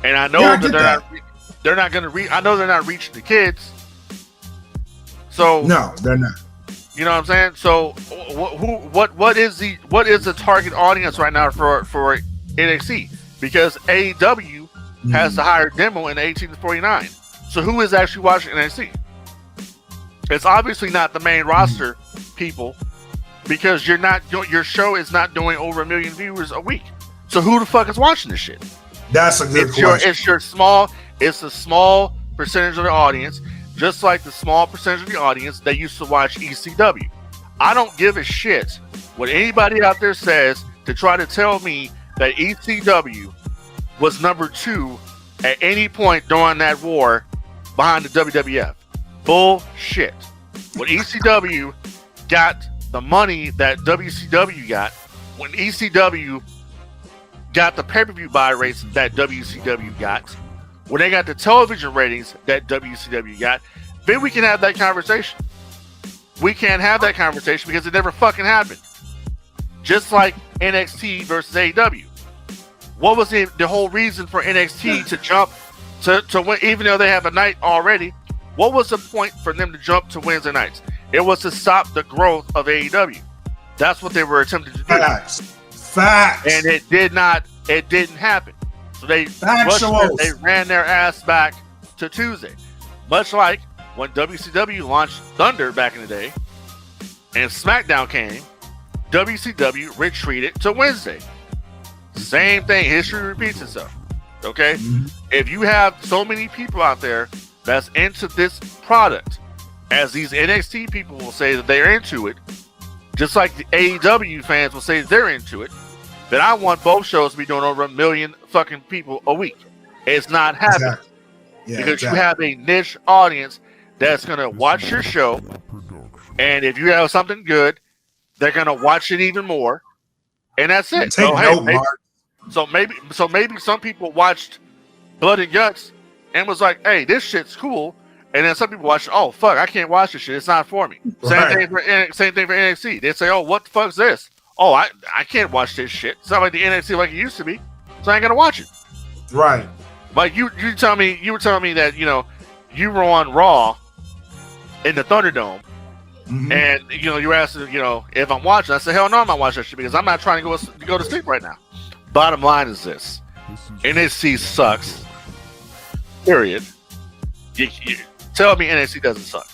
And I know they're not going to reach. I know they're not reaching the kids. So no, they're not. You know what I'm saying? So what is the target audience right now for NXT? Because AEW has the higher demo in 18 to 49. So who is actually watching NXT? It's obviously not the main roster people, because your show is not doing over 1 million viewers a week. So who the fuck is watching this shit? That's a good question. It's a small percentage of the audience, just like the small percentage of the audience that used to watch ECW. I don't give a shit what anybody out there says to try to tell me that ECW was number 2 at any point during that war behind the WWF. Bullshit. When ECW got the money that WCW got, when ECW got the pay-per-view buy rates that WCW got, when they got the television ratings that WCW got, then we can have that conversation. We can't have that conversation because it never fucking happened. Just like NXT versus AEW. What was the whole reason for NXT to jump to win, even though they have a night already? What was the point for them to jump to Wednesday nights? It was to stop the growth of AEW. That's what they were attempting to do. Facts. And it didn't happen. So they ran their ass back to Tuesday. Much like when WCW launched Thunder back in the day and SmackDown came, WCW retreated to Wednesday. Same thing. History repeats itself. Okay? Mm-hmm. If you have so many people out there that's into this product, as these NXT people will say that they're into it, just like the AEW fans will say they're into it, then I want both shows to be doing over 1 million fucking people a week. It's not happening. Exactly. Yeah, because you have a niche audience that's going to watch your show, and if you have something good, they're going to watch it even more, and that's it. So maybe some people watched Blood and Guts and was like, hey, this shit's cool. And then some people watch, oh, fuck, I can't watch this shit. It's not for me. Same thing for NXT. They say, oh, what the fuck's this? Oh, I can't watch this shit. It's not like the NXT like it used to be, so I ain't going to watch it. Right. But you were telling me that, you were on Raw in the Thunderdome, mm-hmm. and, you were asking, if I'm watching. I said, hell no, I'm not watching that shit because I'm not trying to go to sleep right now. Bottom line is this. NXT sucks. Period. You tell me NXT doesn't suck.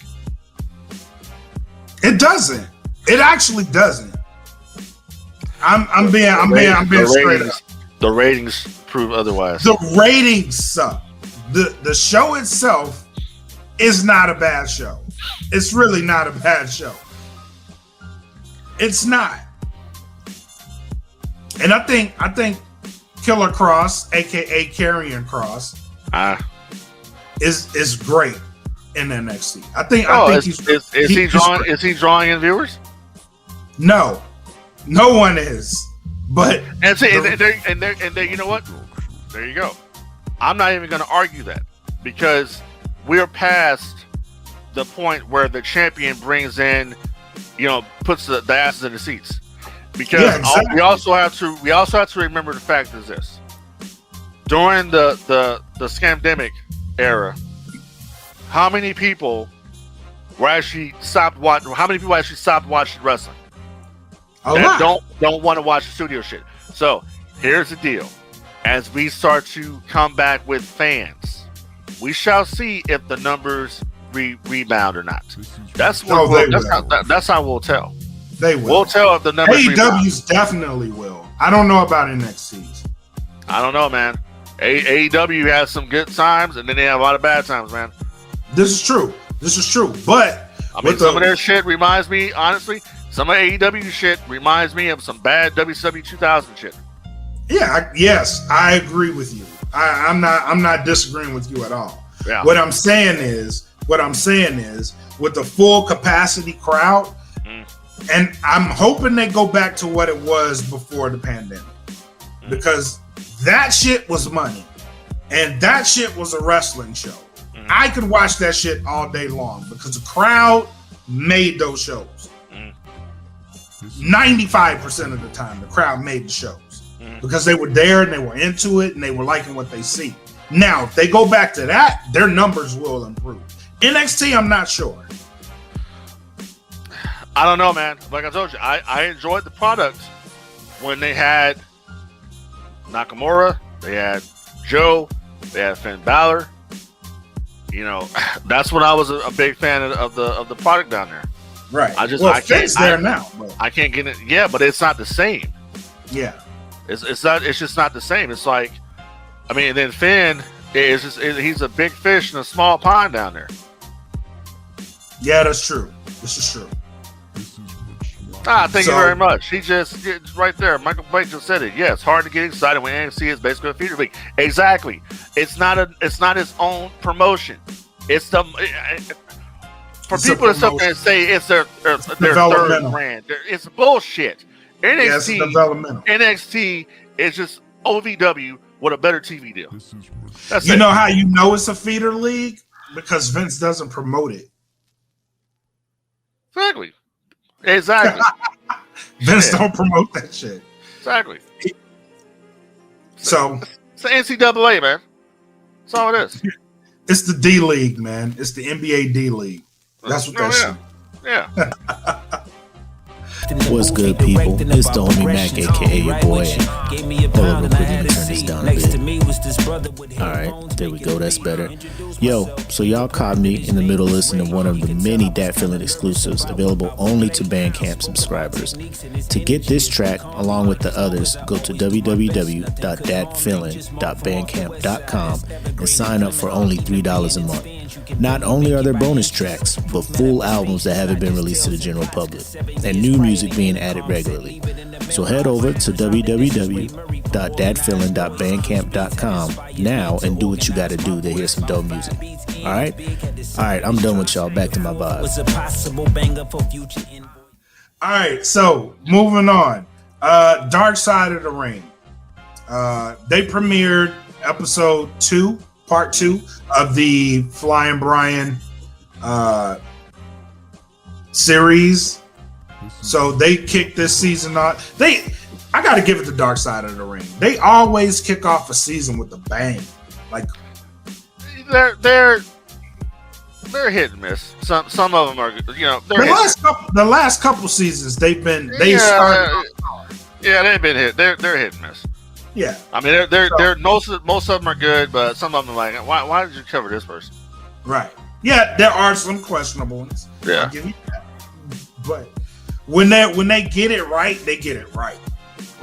It doesn't. It actually doesn't. I'm being straight up. The ratings prove otherwise. The ratings suck. The show itself is not a bad show. It's really not a bad show. It's not. And I think Killer Cross, aka Karrion Kross, is great in NXT. I think is he drawing in viewers? No one is. But and you know what? There you go. I'm not even going to argue that because we're past the point where the champion brings in, puts the asses in the seats. Because exactly. we also have to remember the fact is this: during the scamdemic era, how many people actually stopped watching wrestling? Don't want to watch the studio shit. So here's the deal: as we start to come back with fans, we shall see if the numbers rebound or not. That's how we'll tell. They will. We'll tell if the numbers AEW's definitely will. I don't know about NXT's. I don't know, man. AEW has some good times, and then they have a lot of bad times, man. This is true. But some of their shit reminds me, honestly, some of AEW shit reminds me of some bad WCW 2000 shit. Yeah, yes, I agree with you. I'm not disagreeing with you at all. Yeah. What I'm saying is, with the full capacity crowd. And I'm hoping they go back to what it was before the pandemic. Because that shit was money. And that shit was a wrestling show. I could watch that shit all day long because the crowd made those shows. 95% of the time, the crowd made the shows. Because they were there and they were into it and they were liking what they see. Now, if they go back to that, their numbers will improve. NXT, I'm not sure. I don't know, man. Like I told you, I enjoyed the product when they had Nakamura, they had Joe, they had Finn Balor. That's when I was a big fan of the product down there. Right. Finn's there now. But. I can't get it. Yeah, but it's not the same. Yeah. It's not. It's just not the same. It's like, and then Finn he's a big fish in a small pond down there. Yeah, that's true. This is true. Thank you very much. He just right there. Michael Blake just said it. Yeah, it's hard to get excited when NXT is basically a feeder league. Exactly. It's not its own promotion. It's for people to sit there and say it's their third brand. It's bullshit. NXT is just OVW with a better TV deal. You know how you know it's a feeder league? Because Vince doesn't promote it. Exactly. Vince don't promote that shit. Exactly. So it's the NCAA, man. That's all it is. It's the D League, man. It's the NBA D League. That's what that shit. Yeah. What's good, people? It's the homie Mac, aka your boy. Hold on real quick, let me turn this down a bit. Alright, there we go, that's better. Yo, so y'all caught me in the middle listening to one of the many Dat Feeling exclusives available only to Bandcamp subscribers. To get this track, along with the others, go to www.datfeeling.bandcamp.com and sign up for only $3 a month. Not only are there bonus tracks, but full albums that haven't been released to the general public, and new music being added regularly. So head over to www.datfeeling.bandcamp.com now and do what you gotta do to hear some dope music. Alright, I'm done with y'all. Back to my vibes. Alright, so moving on. Dark Side of the Ring. They premiered episode 2. Part 2 of the Flying Brian series. So they kicked this season off. I gotta give it the Dark Side of the Ring. They always kick off a season with a bang. Like they're hit and miss. Some of them are, the last couple seasons they've been hit. They're hit and miss. Yeah, I mean, they're most of them are good, but some of them are like, why did you cover this person? Right. Yeah, there are some questionable ones. Yeah. I'll give you that. But when they get it right, they get it right.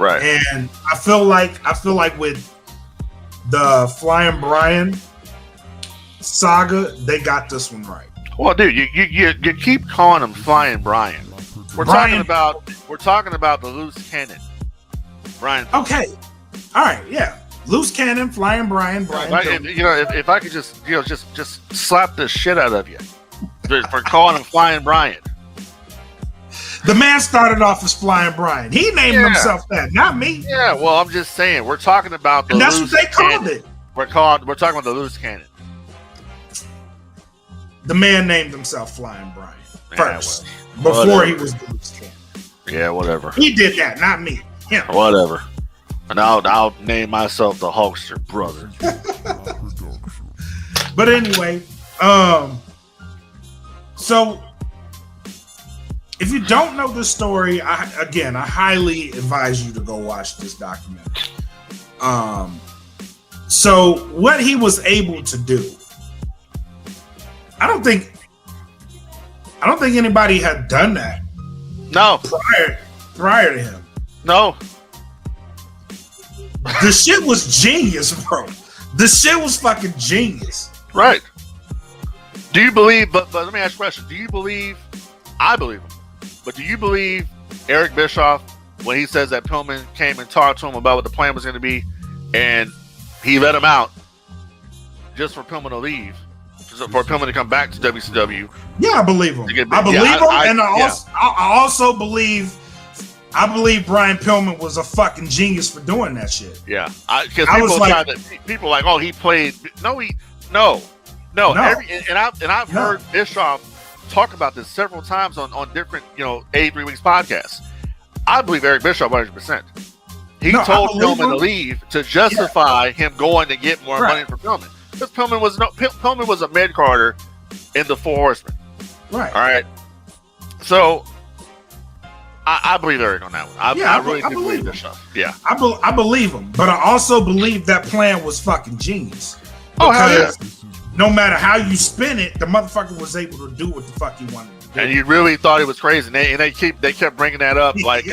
Right. And I feel like with the Flying Brian saga, they got this one right. Well, dude, you keep calling him Flying Brian. We're talking about the loose cannon, Brian. Okay. All right, yeah. Loose cannon, Flying Brian. If I could just slap the shit out of you for calling him Flying Brian. The man started off as Flying Brian. He named himself that, not me. Yeah, well, I'm just saying we're talking about the that's loose what they called cannon. it. We're talking about the loose cannon. The man named himself Flying Brian first, well, before he was the loose cannon. Yeah, whatever. He did that, not me. Him. Whatever. And I'll name myself the Hulkster, brother. But anyway, so if you don't know the story, I highly advise you to go watch this documentary. So what he was able to do, I don't think anybody had done that. No. Prior to him. No. The shit was genius, bro. The shit was fucking genius. Right. Do you believe, but let me ask you a question. Do you believe, I believe him, but do you believe Eric Bischoff when he says that Pillman came and talked to him about what the plan was going to be and he let him out just for Pillman to leave, for Pillman to come back to WCW? Yeah, I believe him. I also believe Brian Pillman was a fucking genius for doing that shit. Yeah, because people like, oh, he played. No. I've heard Bischoff talk about this several times on different 83 Weeks podcasts. I believe Eric Bischoff 100%. He told Pillman to leave to justify him going to get more money for Pillman, because Pillman was a mid carder in the Four Horsemen. Right. All right. So. I believe Eric on that one. I really do believe this stuff. Yeah, I believe him, but I also believe that plan was fucking genius. Oh, hell yeah! No matter how you spin it, the motherfucker was able to do what the fuck he wanted to do. And you really thought it was crazy. And they kept bringing that up, like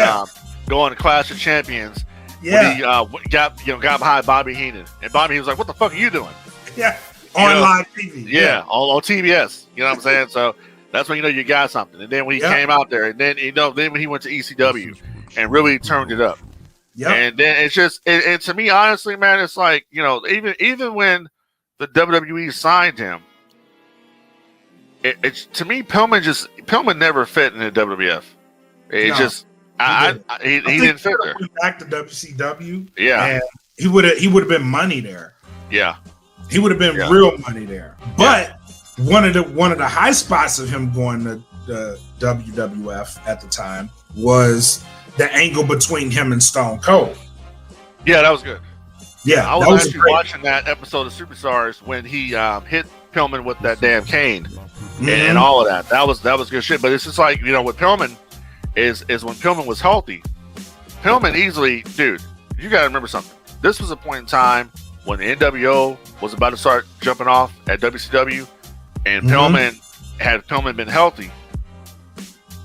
going to Clash of Champions. Yeah, when he got behind Bobby Heenan, and Bobby was like, "What the fuck are you doing?" Yeah, on live TV. Yeah, on TBS. You know what I'm saying? So. That's when you got something. And then when he came out there, and then then when he went to ECW and really turned it up. Yeah. And then it's just and to me, honestly, man, it's like, even when the WWE signed him, it's to me, Pillman never fit in the WWF. He didn't fit there. Went back to WCW. Yeah. And he would have been money there. Yeah. He would have been real money there. But one of the high spots of him going to the WWF at the time was the angle between him and Stone Cold. Yeah, that was good. Yeah, I was actually watching that episode of Superstars when he hit Pillman with that damn cane and all of that. That was good shit. But it's just like, you know, with Pillman is when Pillman was healthy. Pillman easily, dude, you got to remember something. This was a point in time when the NWO was about to start jumping off at WCW, and Pillman, had Pillman been healthy,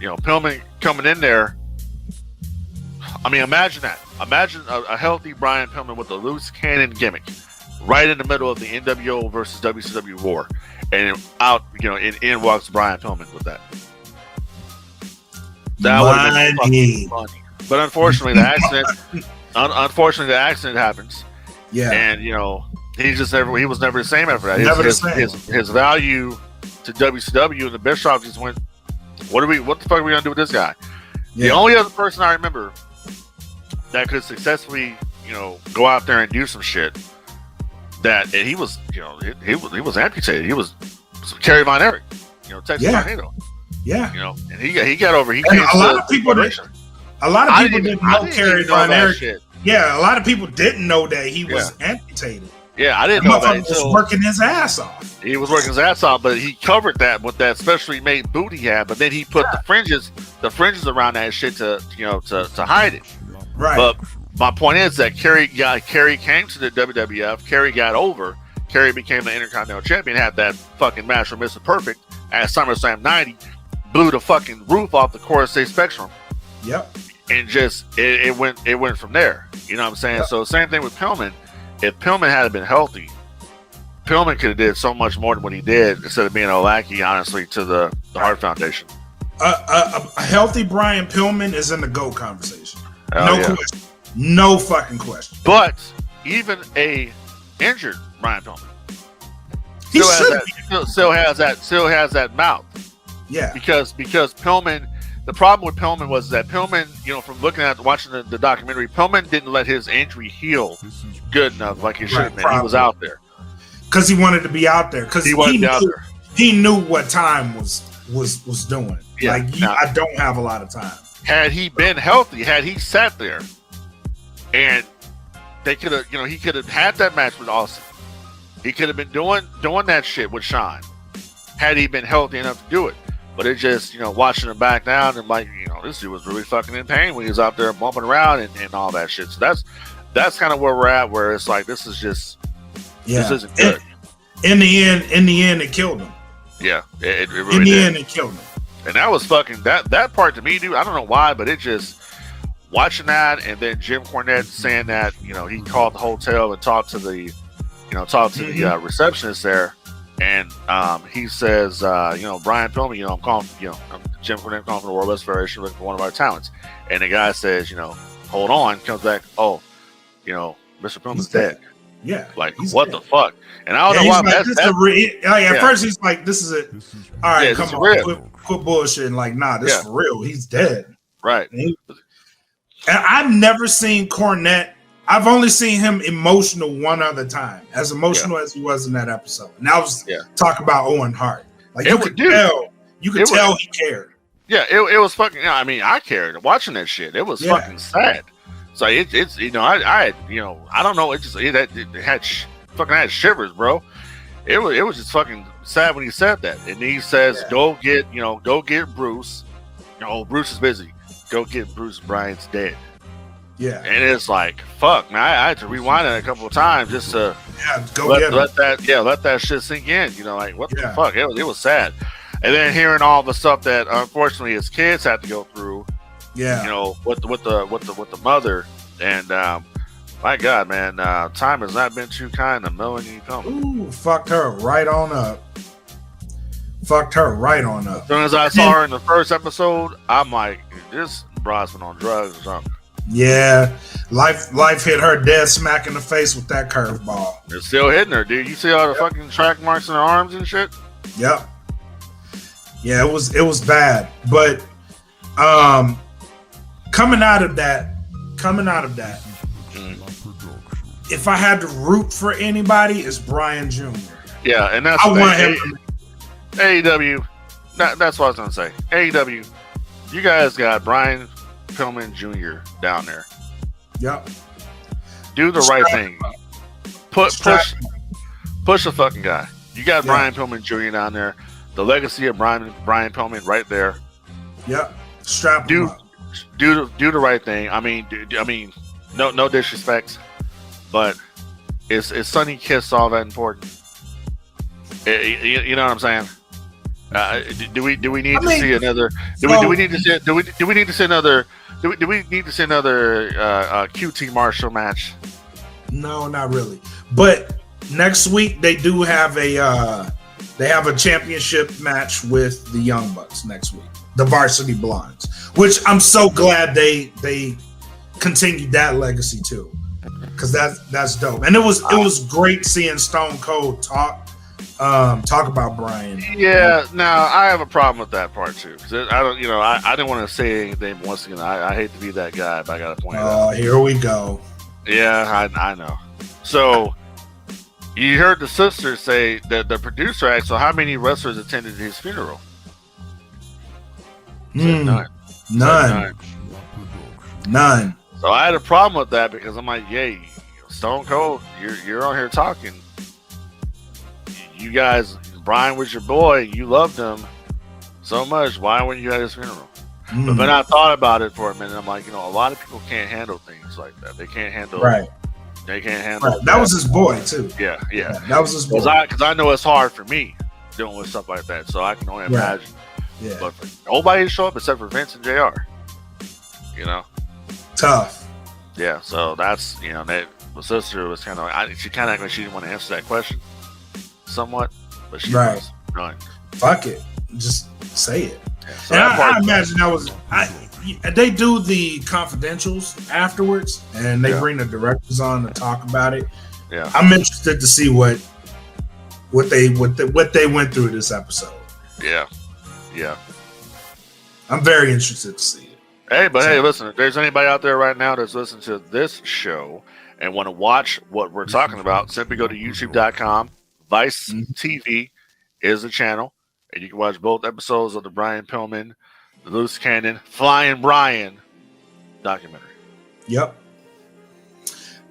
you know, Pillman coming in there. I mean, imagine that. Imagine a healthy Brian Pillman with a loose cannon gimmick right in the middle of the NWO versus WCW war. And out, you know, in walks Brian Pillman with that. That would have been funny. But unfortunately, the accident happens. Yeah. And, you know, he was never the same after that. His value to WCW and the Bischoff just went, what the fuck are we going to do with this guy? Yeah. The only other person I remember that could successfully, you know, go out there and do some shit and he was, you know, he was amputated. He was Kerry Von Erich, you know, Texas Tornado. Yeah. You know, and he got over. A lot of people didn't know Kerry Von Erich. Yeah, a lot of people didn't know that he was amputated. Yeah, I didn't know that. He was working his ass off. He was working his ass off, but he covered that with that specially made boot he had. But then he put the fringes around that shit to hide it. Right. But my point is that Kerry came to the WWF. Kerry got over. Kerry became the Intercontinental Champion. Had that fucking match from Mr. Perfect at SummerSlam '90. Blew the fucking roof off the Core State Spectrum. Yep. And just it went from there. You know what I'm saying? Yep. So same thing with Pillman. If Pillman had been healthy, Pillman could have did so much more than what he did instead of being a lackey, honestly, to the Hart Foundation. A healthy Brian Pillman is in the GOAT conversation. Question. No fucking question. But even a injured Brian Pillman still has that mouth. Yeah. Because Pillman, the problem with Pillman was that Pillman, you know, from watching the documentary, Pillman didn't let his injury heal good enough like he should have been. He was out there. Because he wanted to be out there. Because he knew what time was doing. Yeah. I don't have a lot of time. Had he been healthy, had he sat there, and they could have, you know, he could have had that match with Austin. He could have been doing that shit with Shawn, had he been healthy enough to do it. But it just, you know, watching him back down and like, you know, this dude was really fucking in pain when he was out there bumping around and all that shit. So that's kind of where we're at, where it's like, this isn't good. In the end, it killed him. Yeah, it really did. In the end, it killed him. And that was fucking that part to me, dude. I don't know why, but it just watching that, and then Jim Cornette saying that, you know, he called the hotel and talked to the receptionist there. And he says, you know, Brian Pillman, you know, I'm Jim Cornette calling from the World Wrestling Federation looking for one of our talents. And the guy says, you know, hold on, comes back, oh, you know, Mr. Pillman's dead. Yeah. Like, what the fuck? And I don't know why. Like, at first he's like, this is it. All right, come on, quit bullshitting. Like, nah, this is for real. He's dead. Right. And I've never seen Cornette. I've only seen him emotional one other time, as emotional as he was in that episode. And that was talk about Owen Hart. Like, you could tell he cared. Yeah, it was fucking. You know, I mean, I cared watching that shit. It was fucking sad. So it's you know, I you know, I don't know. It had fucking shivers, bro. It was just fucking sad when he said that. And he says, go get Bruce. You know, Bruce is busy. Go get Bruce. Brian's dead. Yeah, and it's like, fuck, man. I had to rewind it a couple of times just to let that shit sink in. You know, like, what the fuck? It was sad. And then hearing all the stuff that unfortunately his kids had to go through. Yeah, you know, with the mother, and my God, man, time has not been too kind to Melanie Pillman. Ooh, fucked her right on up. As soon as I saw her in the first episode, I'm like, this broad's been on drugs or something. Yeah, life hit her dead smack in the face with that curveball. It's still hitting her, dude. You see all the fucking track marks in her arms and shit? Yep. Yeah, it was bad. But coming out of that, if I had to root for anybody, it's Brian Jr. Yeah, and that's I want him. AEW. That's what I was gonna say. AEW. You guys got Brian Pillman Jr. down there. Yep. Do the right thing. Push the fucking guy. You got Brian Pillman Jr. down there. The legacy of Brian Pillman right there. Yep. Strap him up. Do the right thing. I mean, no disrespect, but is Sonny Kiss all that important? You know what I'm saying? Do we need to see another? Do we need to see another QT Marshall match? No, not really. But next week they do have a championship match with the Young Bucks next week, the Varsity Blondes, which I'm so glad they continued that legacy too, because that's dope. And it was great seeing Stone Cold talk about Brian. Yeah, now I have a problem with that part too, because I didn't want to say anything. Once again, I hate to be that guy, but I got to point it out. Oh, here we go. Yeah, I know. So you heard the sister say that the producer asked, so how many wrestlers attended his funeral? None. So I had a problem with that because I'm like, yay, Stone Cold, you're on here talking. You guys, Brian was your boy. You loved him so much. Why weren't you at his funeral? But then I thought about it for a minute. I'm like, a lot of people can't handle things like that. They can't handle. Right. They can't handle. Right. That was his boy too. Yeah. That was his boy. Because I know it's hard for me dealing with stuff like that. So I can only imagine. Yeah. But for nobody to show up except for Vince and JR. Tough. Yeah. So that's the sister was kind of she kind of acted like she didn't want to answer that question. Somewhat, but she was done. Fuck it, just say it. Yeah, so and I imagine that was they do the confidentials afterwards, and they bring the directors on to talk about it. Yeah, I'm interested to see what they went through this episode. Yeah. I'm very interested to see it. Hey, listen, if there's anybody out there right now that's listening to this show and want to watch what we're talking about, simply go to youtube.com. Vice TV is the channel, and you can watch both episodes of the Brian Pillman, the Loose Cannon, Flying Brian documentary. Yep.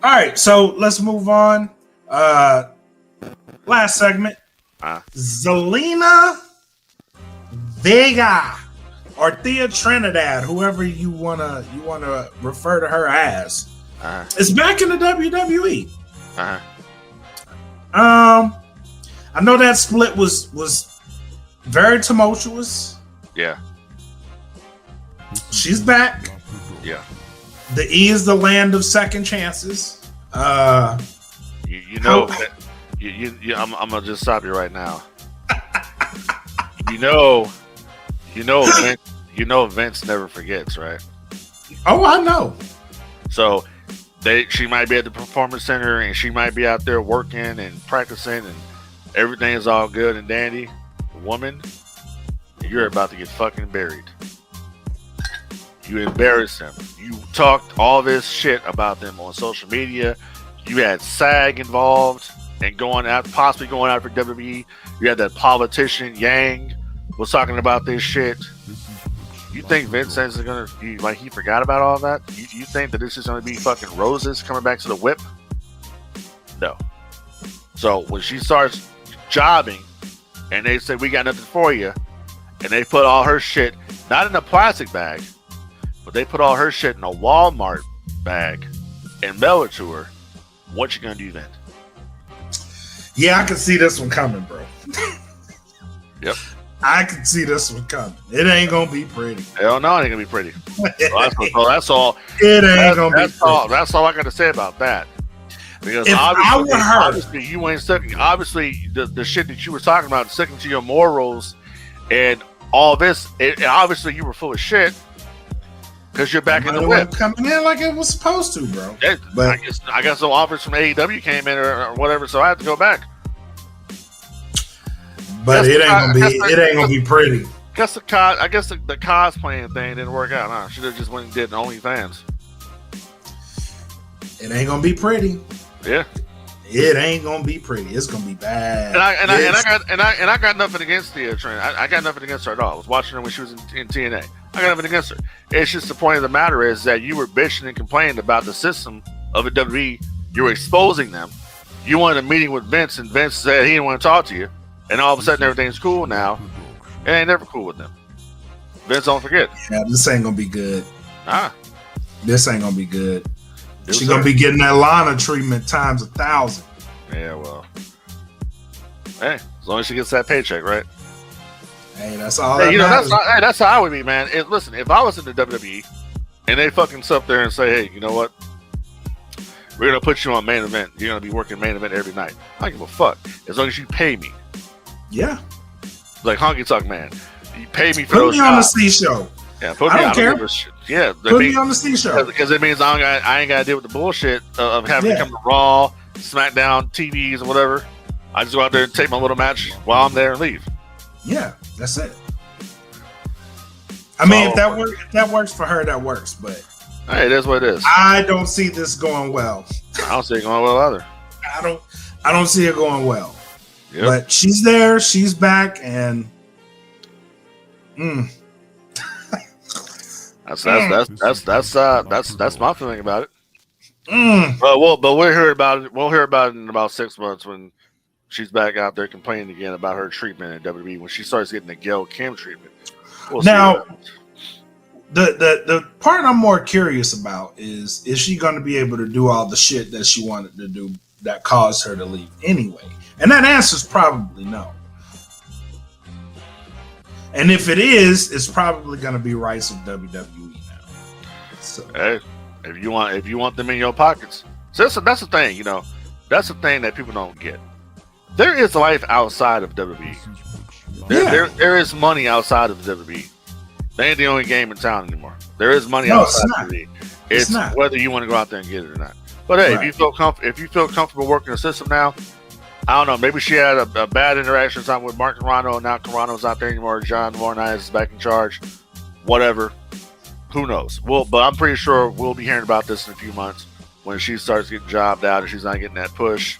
All right, so let's move on. Last segment. Zelina Vega or Thea Trinidad, whoever you wanna refer to her as, is back in the WWE. I know that split was very tumultuous. Yeah. She's back. Yeah. The E is the land of second chances. I'm gonna just stop you right now. Vince never forgets, right? Oh, I know. So she might be at the performance center and she might be out there working and practicing and everything is all good and dandy. Woman, you're about to get fucking buried. You embarrassed him. You talked all this shit about them on social media. You had SAG involved and possibly going after WWE. You had that politician Yang was talking about this shit. You think Vince is gonna be like he forgot about all that? You think that this is gonna be fucking roses coming back to the whip? No. So when she starts jobbing and they say we got nothing for you, and they put all her shit not in a plastic bag, but they put all her shit in a Walmart bag and mail it to her, what you gonna do then? Yeah, I can see this one coming, bro. Yep. I can see this one coming. It ain't gonna be pretty. Hell no, it ain't gonna be pretty. That's all. It ain't gonna be pretty. That's all I got to say about that. Because if obviously you ain't sticking. Obviously, the shit that you were talking about, sticking to your morals and all this, and obviously you were full of shit because you're back in the whip. Coming in like it was supposed to, bro. Yeah, but I guess some offers from AEW came in or whatever, so I had to go back. But it ain't gonna be pretty. I guess the cosplaying thing didn't work out. Huh? Should have just went and did OnlyFans. It ain't gonna be pretty. Yeah. it ain't gonna be pretty. It's gonna be bad. And I got nothing against the Trent. I got nothing against her at all. I was watching her when she was in TNA. I got nothing against her. It's just the point of the matter is that you were bitching and complaining about the system of the WWE. You were exposing them. You wanted a meeting with Vince, and Vince said he didn't want to talk to you. And all of a sudden, everything's cool now. It ain't never cool with them. Vince, don't forget. Yeah, this ain't gonna be good. This ain't gonna be good. She's gonna be getting that Lana treatment times 1,000. Yeah, well. Hey, as long as she gets that paycheck, right? Hey, that's all that matters. That's how I would be, man. Listen, if I was in the WWE and they fucking sit up there and say, hey, you know what? We're going to put you on main event. You're going to be working main event every night. I don't give a fuck. As long as you pay me. Yeah. Like Honky Tonk Man. You pay me for put those me on the C show. Yeah, put me I don't care. Yeah, put me on the C show. Because it means I ain't got to deal with the bullshit of having to come to Raw, SmackDown, TVs, or whatever. I just go out there and take my little match while I'm there and leave. Yeah, that's it. I mean, if that works for her, that works. But hey, it is what it is. I don't see this going well. I don't see it going well either. I don't see it going well. Yep. But she's there, she's back, and that's my feeling about it. But we'll hear about it. We'll hear about it in about 6 months when she's back out there complaining again about her treatment in WWE when she starts getting the Gail Kim treatment. Now, the part I'm more curious about is she going to be able to do all the shit that she wanted to do that caused her to leave anyway? And that answer is probably no. And if it is, it's probably going to be rights of WWE now. So, hey, if you want them in your pockets, so that's the thing. You know, that's the thing that people don't get. There is life outside of WWE. There is money outside of WWE. They ain't the only game in town anymore. There is money outside of WWE. It's whether you want to go out there and get it or not. But hey, if you feel comfortable working the system now, I don't know. Maybe she had a bad interaction or something with Mark Carrano, and now Carrano's not there anymore. John Laurinaitis is back in charge. Whatever. Who knows? But I'm pretty sure we'll be hearing about this in a few months when she starts getting jobbed out and she's not getting that push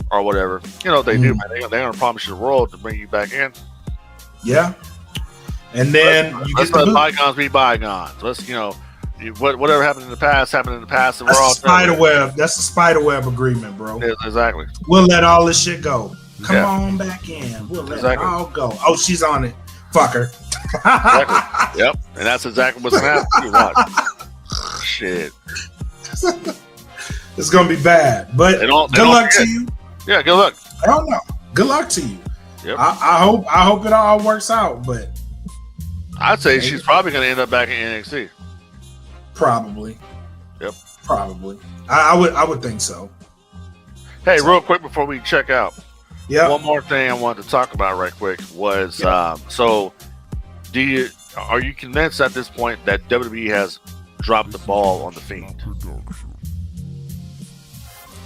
or whatever. You know what they do, man. They're going to promise you the world to bring you back in. Yeah. And then let's let bygones be bygones. Let's, whatever happened in the past. And that's the spider web. That's the spider web agreement, bro. Yeah, exactly. We'll let all this shit go. Come on back in. We'll let it all go. Oh, she's on it. Fuck her. Exactly. Yep. And that's exactly what's going to happen. Shit. It's going to be bad. But good luck to you. Yeah, good luck. I don't know. Good luck to you. Yep. I hope it all works out, but I'd say she's probably going to end up back in NXT. Probably. Yep. Probably. I would think so. Hey, real quick before we check out. Yeah. One more thing I wanted to talk about right quick was so are you convinced at this point that WWE has dropped the ball on the Fiend?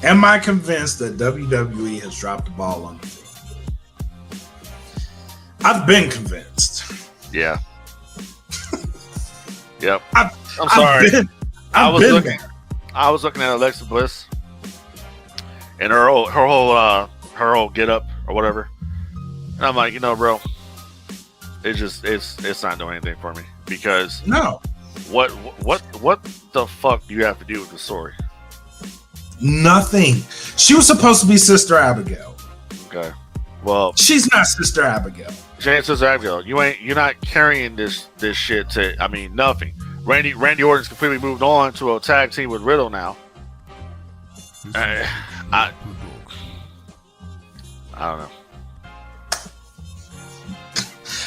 Am I convinced that WWE has dropped the ball on the Fiend? I've I Yeah. Yep. I'm sorry. I was looking at Alexa Bliss and her whole get up or whatever, and I'm like, bro, it's not doing anything for me because what the fuck do you have to do with the story? Nothing. She was supposed to be Sister Abigail. Okay. Well, she's not Sister Abigail. She ain't Sister Abigail. You're not carrying this shit to. I mean, nothing. Randy Orton's completely moved on to a tag team with Riddle now. I don't know.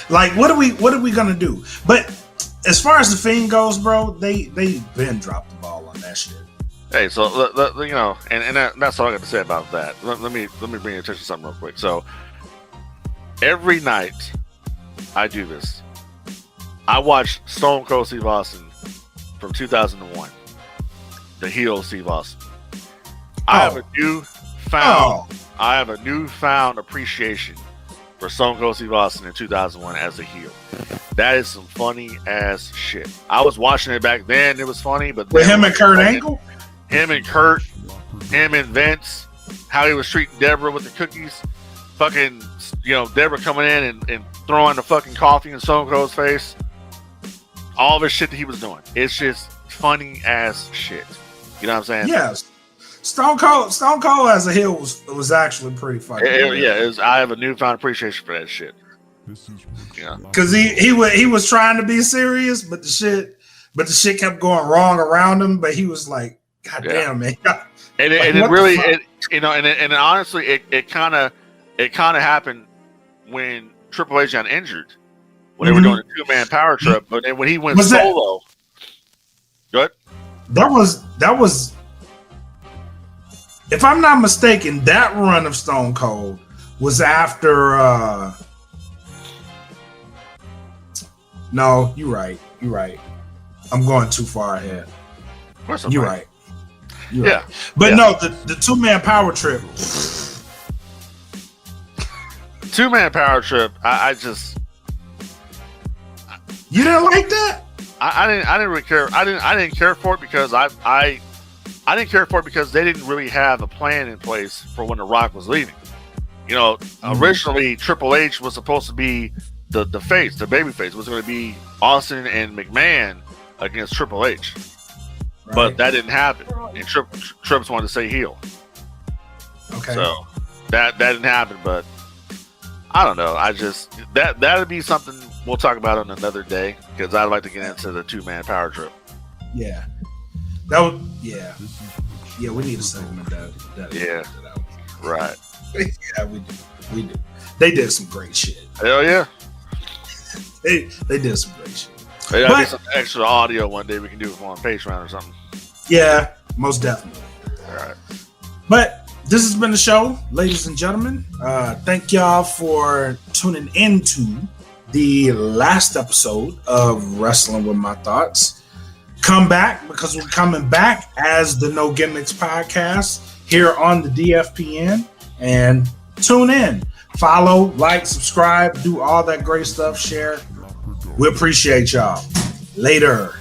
Like, what are we gonna do? But as far as the Fiend goes, bro, they been dropped the ball on that shit. Hey, so and that's all I got to say about that. Let me bring your attention to something real quick. So every night I do this. I watch Stone Cold Steve Austin from 2001, the heel Steve Austin. I have a newfound appreciation for Stone Cold Steve Austin in 2001 as a heel. That is some funny ass shit. I was watching it back then; it was funny, but with him and Kurt Angle. Him and Kurt, him and Vince, how he was treating Deborah with the cookies, fucking, Deborah coming in and throwing the fucking coffee in Stone Cold's face. All the shit that he was doing. It's just funny as shit. You know what I'm saying? Yes. Stone Cold as a heel was actually pretty funny. I have a newfound appreciation for that shit. Because he was trying to be serious, but the shit kept going wrong around him. But he was like, "God damn, man!" And honestly, it kind of happened when Triple H got injured when they were doing a 2-man power trip. But then when he went solo, good. That was, if I'm not mistaken, that run of Stone Cold was after. No, you're right. I'm going too far ahead. Of course I'm You're right. Right. But no, the 2-man power trip. 2-man power trip. I just. You didn't like that? I didn't really care. I didn't care for it because I didn't care for it because they didn't really have a plan in place for when The Rock was leaving. Originally Triple H was supposed to be the face, the baby face was going to be Austin and McMahon against Triple H, but that didn't happen. And Trips wanted to say heel. Okay. So that didn't happen, but I don't know. I just that'd be something we'll talk about on another day because I'd like to get into the 2-man power trip. Yeah. Yeah, we need a segment that right. Yeah, we do. They did some great shit. Hell yeah. They did some great shit. Maybe I'll get some extra audio one day we can do it on Patreon or something. Yeah, most definitely. All right. But this has been the show, ladies and gentlemen. Thank y'all for tuning into the last episode of Wrestling with My Thoughts. Come back because we're coming back as the No Gimmicks Podcast here on the DFPN. And tune in. Follow, like, subscribe, do all that great stuff, share. We appreciate y'all. Later.